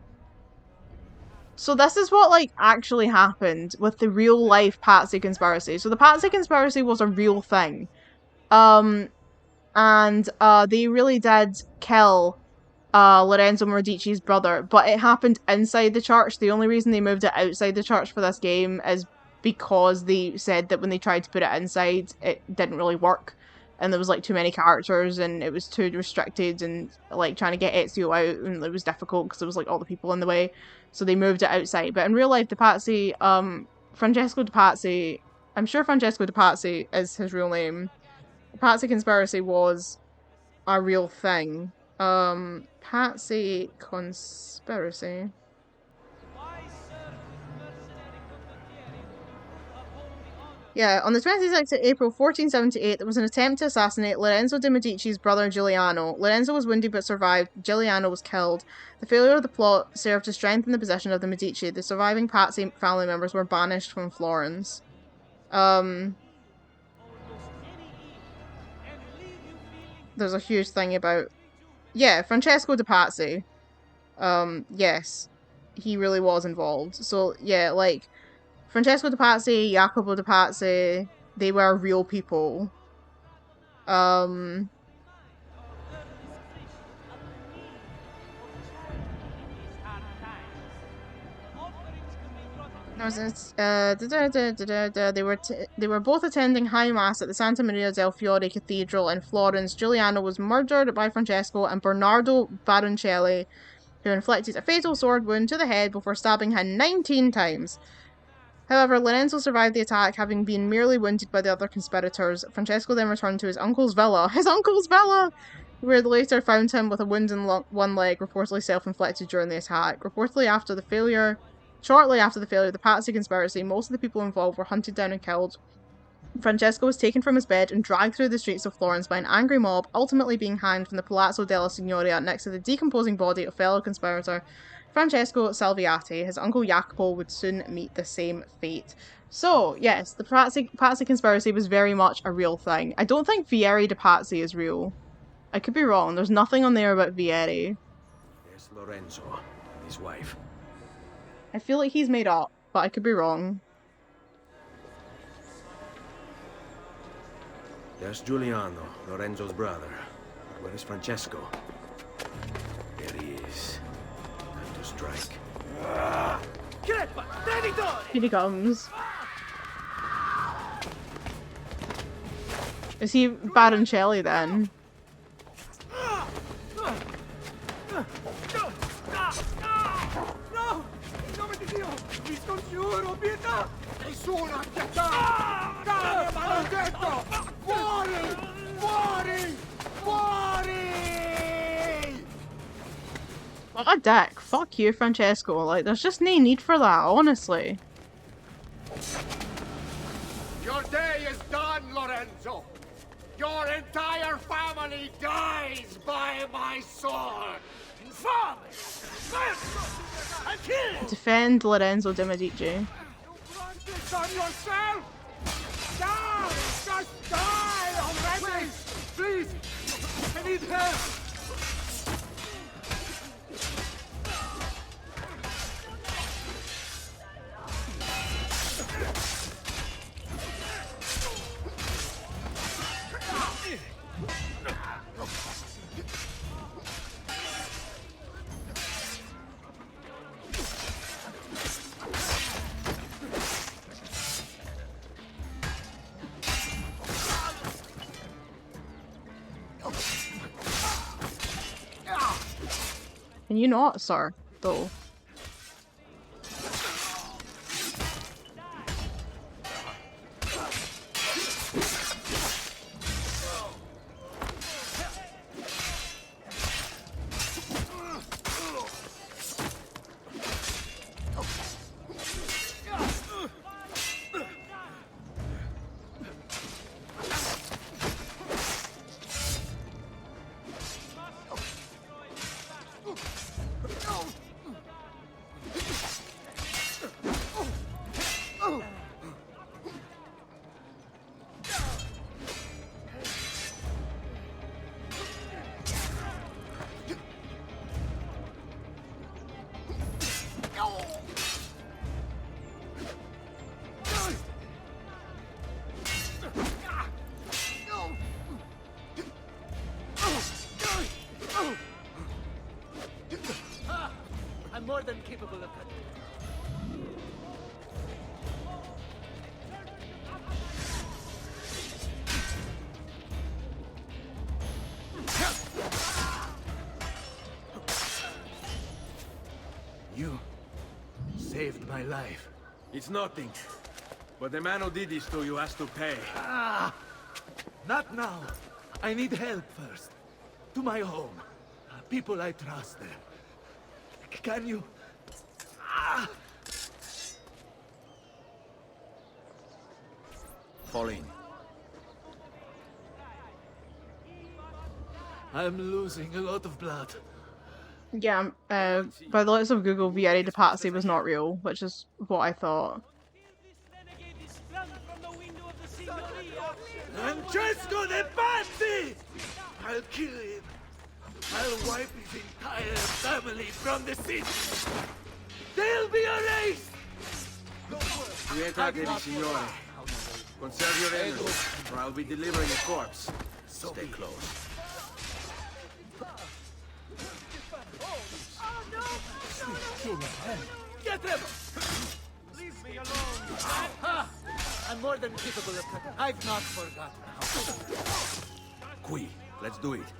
Speaker 1: So this is what, like, actually happened with the real-life Pazzi conspiracy. So the Pazzi conspiracy was a real thing. And they really did kill Lorenzo Medici's brother, but it happened inside the church. The only reason they moved it outside the church for this game is because they said that when they tried to put it inside, it didn't really work. And there was like too many characters and it was too restricted and like trying to get Ezio out and it was difficult because there was like all the people in the way. So they moved it outside. But in real life, De Pazzi, Francesco De Pazzi, I'm sure Francesco De Pazzi is his real name. The Pazzi conspiracy was a real thing. Pazzi conspiracy. Yeah, on the 26th of April 1478, there was an attempt to assassinate Lorenzo de' Medici's brother Giuliano. Lorenzo was wounded but survived. Giuliano was killed. The failure of the plot served to strengthen the position of the Medici. The surviving Pazzi family members were banished from Florence. There's a huge thing about... Yeah, Francesco de Pazzi. Yes. He really was involved. So, yeah, like... Francesco de Pazzi, Jacopo de Pazzi, they were real people. They were both attending High Mass at the Santa Maria del Fiore Cathedral in Florence. Giuliano was murdered by Francesco and Bernardo Baroncelli, who inflicted a fatal sword wound to the head before stabbing him 19 times. However, Lorenzo survived the attack, having been merely wounded by the other conspirators. Francesco then returned to his uncle's villa. His uncle's villa! Where they later found him with a wound in one leg, reportedly self-inflicted during the attack. Shortly after the failure of the Pazzi conspiracy, most of the people involved were hunted down and killed. Francesco was taken from his bed and dragged through the streets of Florence by an angry mob, ultimately being hanged from the Palazzo della Signoria next to the decomposing body of fellow conspirator Francesco Salviati. His uncle Jacopo would soon meet the same fate. So, yes, the Pazzi conspiracy was very much a real thing. I don't think Vieri de Pazzi is real. I could be wrong. There's nothing on there about Vieri.
Speaker 5: There's Lorenzo and his wife.
Speaker 1: I feel like he's made up, but I could be wrong.
Speaker 5: There's Giuliano, Lorenzo's brother. Where is Francesco? There he is. Time to strike.
Speaker 1: Here he comes. Is he Baroncelli then?
Speaker 6: No! In nome di Dio! Vi scongiuro, pietà! Nessuno acchiattato! Cane maledetto! Fuori! Fuori! Fuori!
Speaker 1: What a dick. Fuck you, Francesco. Like, there's just no need for that, honestly.
Speaker 8: Your day is done, Lorenzo! Your entire family dies by my sword! Infame!
Speaker 1: Defend Lorenzo de' Medici.
Speaker 8: You brought this on yourself! Die! Just die already!
Speaker 6: Please! I need help!
Speaker 1: Can you not, sir? Though.
Speaker 11: I'm more than capable of cutting.
Speaker 6: You saved my life.
Speaker 5: It's nothing. But the man who did this to you has to pay.
Speaker 6: Ah! Not now. I need help first. To my home. People I trust there. Can you... Ah!
Speaker 5: Fall in.
Speaker 6: I'm losing a lot of blood.
Speaker 1: Yeah, by the looks of Google, Vieri de Patsy was not real, which is what I thought.
Speaker 6: Francesco de Pazzi! I'll kill him. I'll wipe his entire family from the city. They'll be erased!
Speaker 5: Quietate, signore. Conserve your energy, or I'll be delivering a corpse. Stay close.
Speaker 6: Get him!
Speaker 11: Leave me alone! I'm more than capable of cutting. I've not forgotten how.
Speaker 5: Qui, let's do it.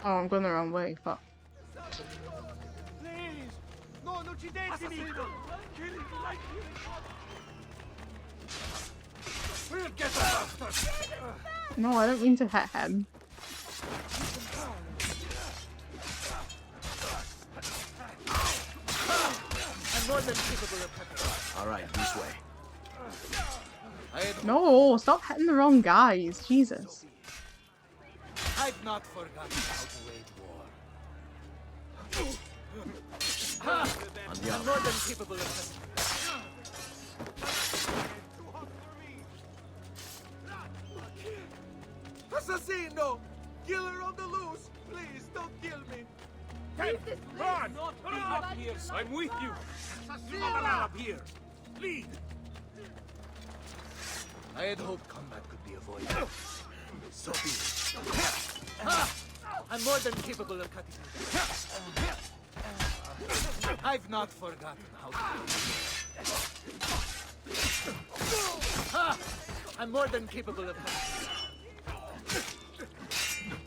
Speaker 1: Oh, I'm going the wrong way, fuck.
Speaker 6: Please! Non uccidetemi! We'll get the bastard!
Speaker 1: No, I don't mean to hit him.
Speaker 11: I'm more than capable of cutting.
Speaker 5: Alright, this way.
Speaker 1: No, stop hitting the wrong guys. Jesus.
Speaker 11: I've not forgotten how to wage war. I'm more than capable of cutting.
Speaker 6: Assassino! Killer on the loose! Please, don't kill me!
Speaker 11: Run! Up here. I'm with you. You're not allowed up here. Lead.
Speaker 6: I had hoped combat could be avoided. So be it.
Speaker 11: I'm more than capable of cutting. I've not forgotten how to. I'm more than capable of cutting.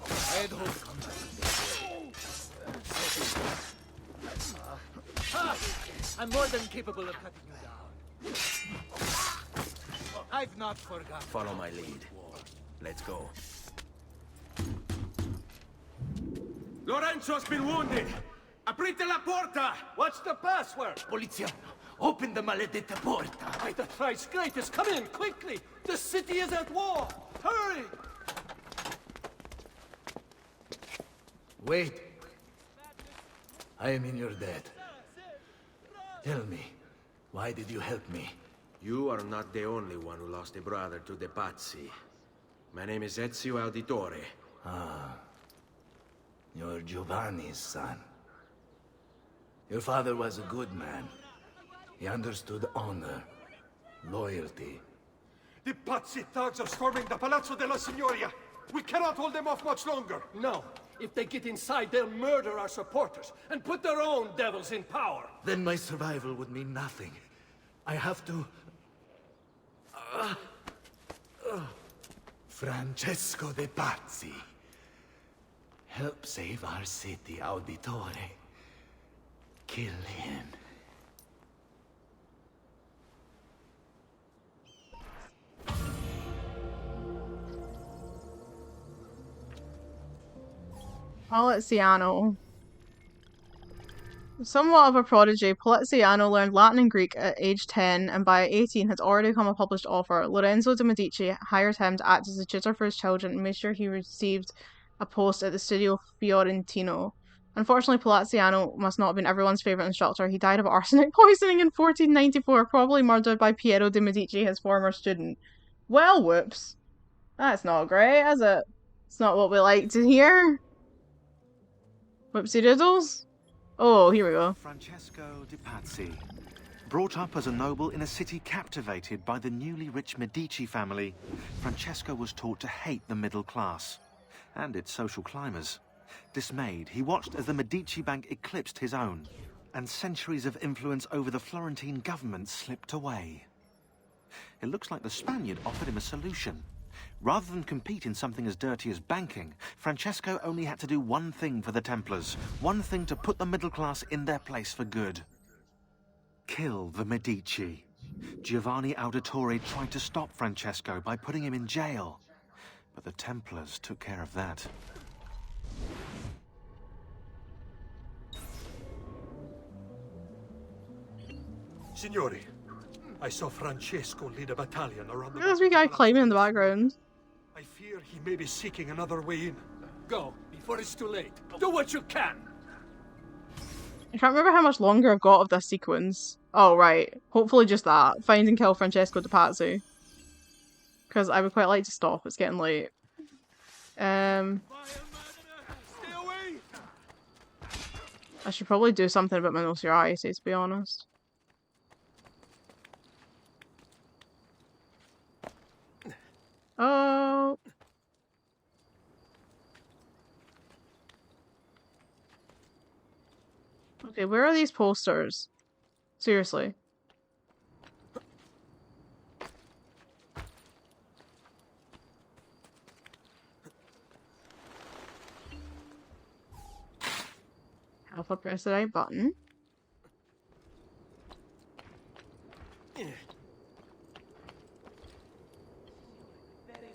Speaker 6: I had hoped combat could be avoided.
Speaker 11: I'm more than capable of cutting you down. I've not forgotten.
Speaker 5: Follow my lead. Let's go. Lorenzo's been wounded! Aprite la porta!
Speaker 6: What's the password?
Speaker 11: Polizia, open the maledetta porta.
Speaker 6: By the thrice greatest, come in, quickly! The city is at war! Hurry! Wait. I am in your debt. Tell me, why did you help me?
Speaker 5: You are not the only one who lost a brother to the Pazzi. My name is Ezio Auditore.
Speaker 6: Ah. You're Giovanni's son. Your father was a good man. He understood honor, loyalty.
Speaker 15: The Pazzi thugs are storming the Palazzo della Signoria. We cannot hold them off much longer.
Speaker 6: No. If they get inside, they'll murder our supporters and put their own devils in power. Then my survival would mean nothing. I have to... Francesco de Pazzi. Help save our city, Auditore. Kill him.
Speaker 1: Poliziano. Somewhat of a prodigy, Poliziano learned Latin and Greek at age 10 and by 18 had already become a published author. Lorenzo de Medici hired him to act as a tutor for his children and made sure he received a post at the Studio Fiorentino. Unfortunately, Poliziano must not have been everyone's favourite instructor. He died of arsenic poisoning in 1494, probably murdered by Piero de Medici, his former student. Well, whoops. That's not great, is it? It's not what we like to hear. Whoopsie doodles. Oh, here we go.
Speaker 14: Francesco de Pazzi. Brought up as a noble in a city captivated by the newly rich Medici family, Francesco was taught to hate the middle class and its social climbers. Dismayed, he watched as the Medici Bank eclipsed his own, and centuries of influence over the Florentine government slipped away. It looks like the Spaniard offered him a solution. Rather than compete in something as dirty as banking, Francesco only had to do one thing for the Templars, one thing to put the middle class in their place for good. Kill the Medici. Giovanni Auditore tried to stop Francesco by putting him in jail, but the Templars took care of that.
Speaker 15: Signori, I saw Francesco lead a battalion around the...
Speaker 1: Look at this wee guy climbing in the background.
Speaker 15: I fear he may be seeking another way in.
Speaker 6: Go, before it's too late. Do what you can!
Speaker 1: I can't remember how much longer I've got of this sequence. Oh, right. Hopefully just that. Find and kill Francesco de Pazzi. Because I would quite like to stop. It's getting late. I should probably do something about my notoriety, to be honest. Oh. Okay, where are these posters? Seriously. Alpha press the right button.
Speaker 16: Very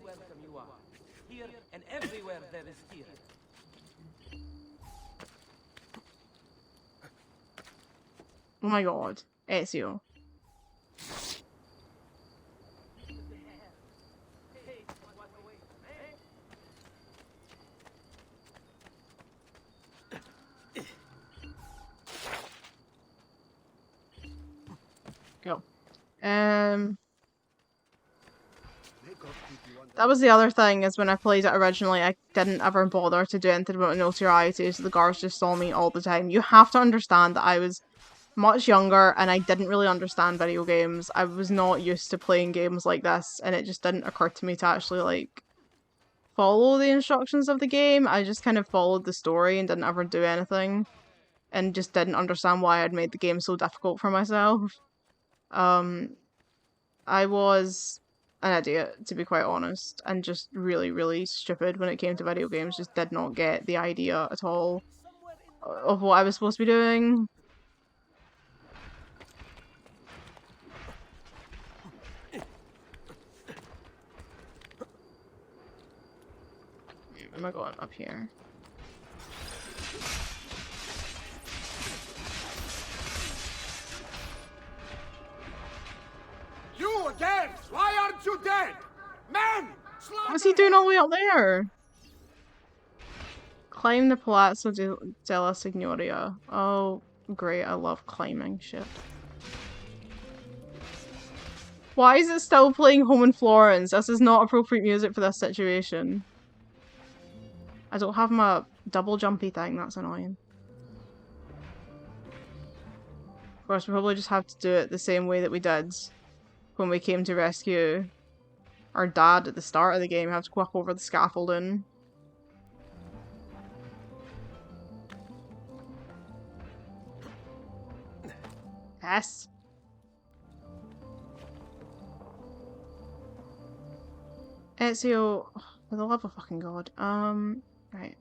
Speaker 16: welcome you are. Here and everywhere there is fear.
Speaker 1: Oh my god. Ezio. Go. That was the other thing, is when I played it originally, I didn't ever bother to do anything about notoriety, so the guards just saw me all the time. You have to understand that I was much younger and I didn't really understand video games. I was not used to playing games like this, and it just didn't occur to me to actually, like, follow the instructions of the game. I just kind of followed the story and didn't ever do anything, and just didn't understand why I'd made the game so difficult for myself. I was an idiot, to be quite honest, and just really, really stupid when it came to video games. Just did not get the idea at all of what I was supposed to be doing. Where am I going? Up here.
Speaker 8: You again! Why aren't you dead? Men!
Speaker 1: What's he doing all the way up there? Climb the Palazzo della Signoria. Oh, great. I love climbing shit. Why is it still playing Home in Florence? This is not appropriate music for this situation. I don't have my double jumpy thing. That's annoying. Of course, we probably just have to do it the same way that we did when we came to rescue our dad at the start of the game. We have to go up over the scaffolding. Yes. Ezio, oh, for the love of fucking God. Right.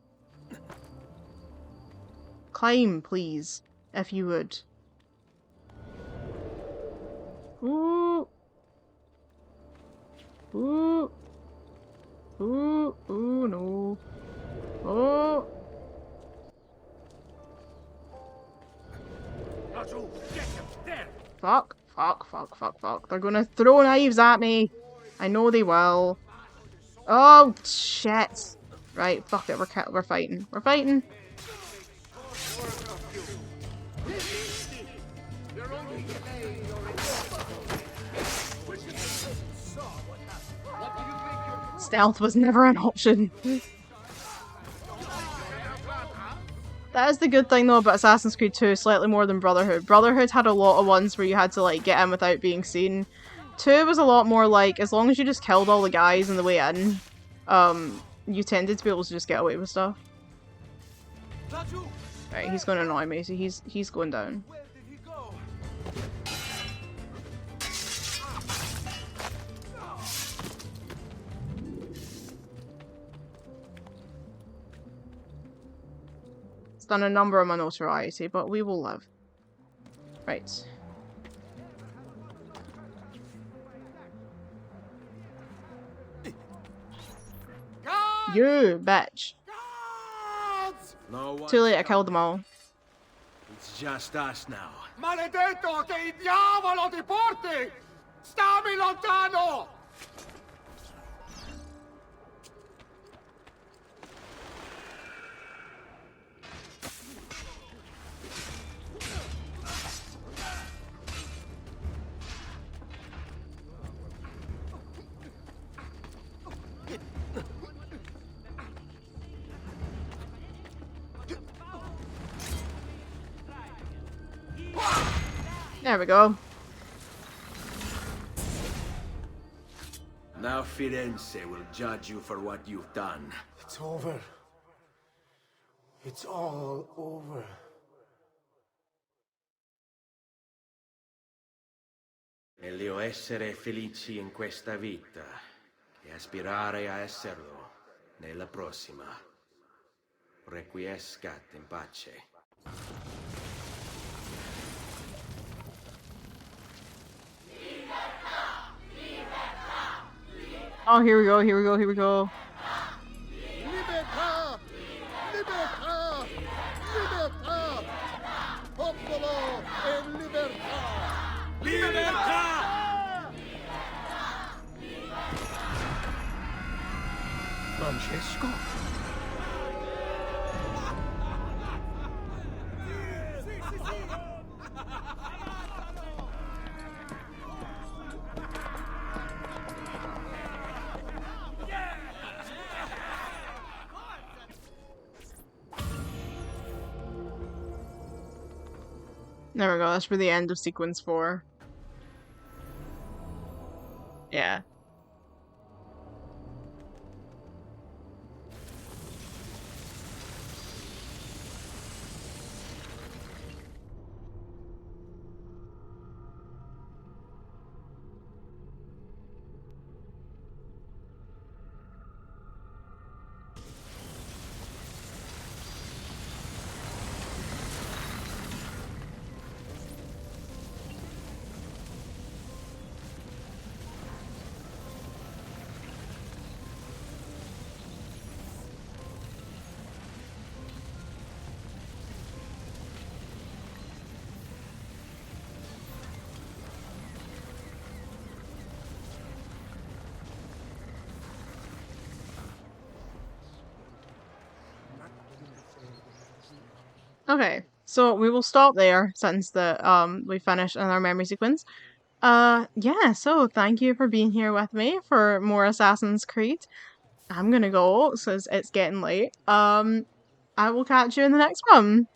Speaker 1: Climb, please, if you would. Ooh. Ooh. Ooh. Ooh, no. Oh. Fuck. Fuck, fuck, fuck, fuck. They're gonna throw knives at me. I know they will. Oh, shit. Right, fuck it, we're fighting. We're fighting. Stealth was never an option. That is the good thing though about Assassin's Creed 2, slightly more than Brotherhood. Brotherhood had a lot of ones where you had to like get in without being seen. 2 was a lot more like, as long as you just killed all the guys on the way in, you tended to be able to just get away with stuff. Right, he's gonna annoy me, so he's going down. It's done a number of my notoriety, but we will live. Right. You bitch.
Speaker 5: No
Speaker 1: Too late, I killed them all.
Speaker 5: It's just us now.
Speaker 8: Maledetto, che il diavolo ti porti! Stammi lontano!
Speaker 1: There we go.
Speaker 5: Now Firenze will judge you for what you've done.
Speaker 10: It's over. It's all over.
Speaker 5: Meglio essere felici in questa vita che aspirare a esserlo nella prossima. Requiescat in pace.
Speaker 1: Oh, here we go, here we go, here we go.
Speaker 13: Libertà! Libertà! Libertà! Popolo e libertà!
Speaker 6: Libertà! Francesco?
Speaker 1: There we go, that's for the end of sequence 4. Yeah. Okay, so we will stop there since we finished in our memory sequence. Yeah, so thank you for being here with me for more Assassin's Creed. I'm gonna go, so it's getting late. I will catch you in the next one.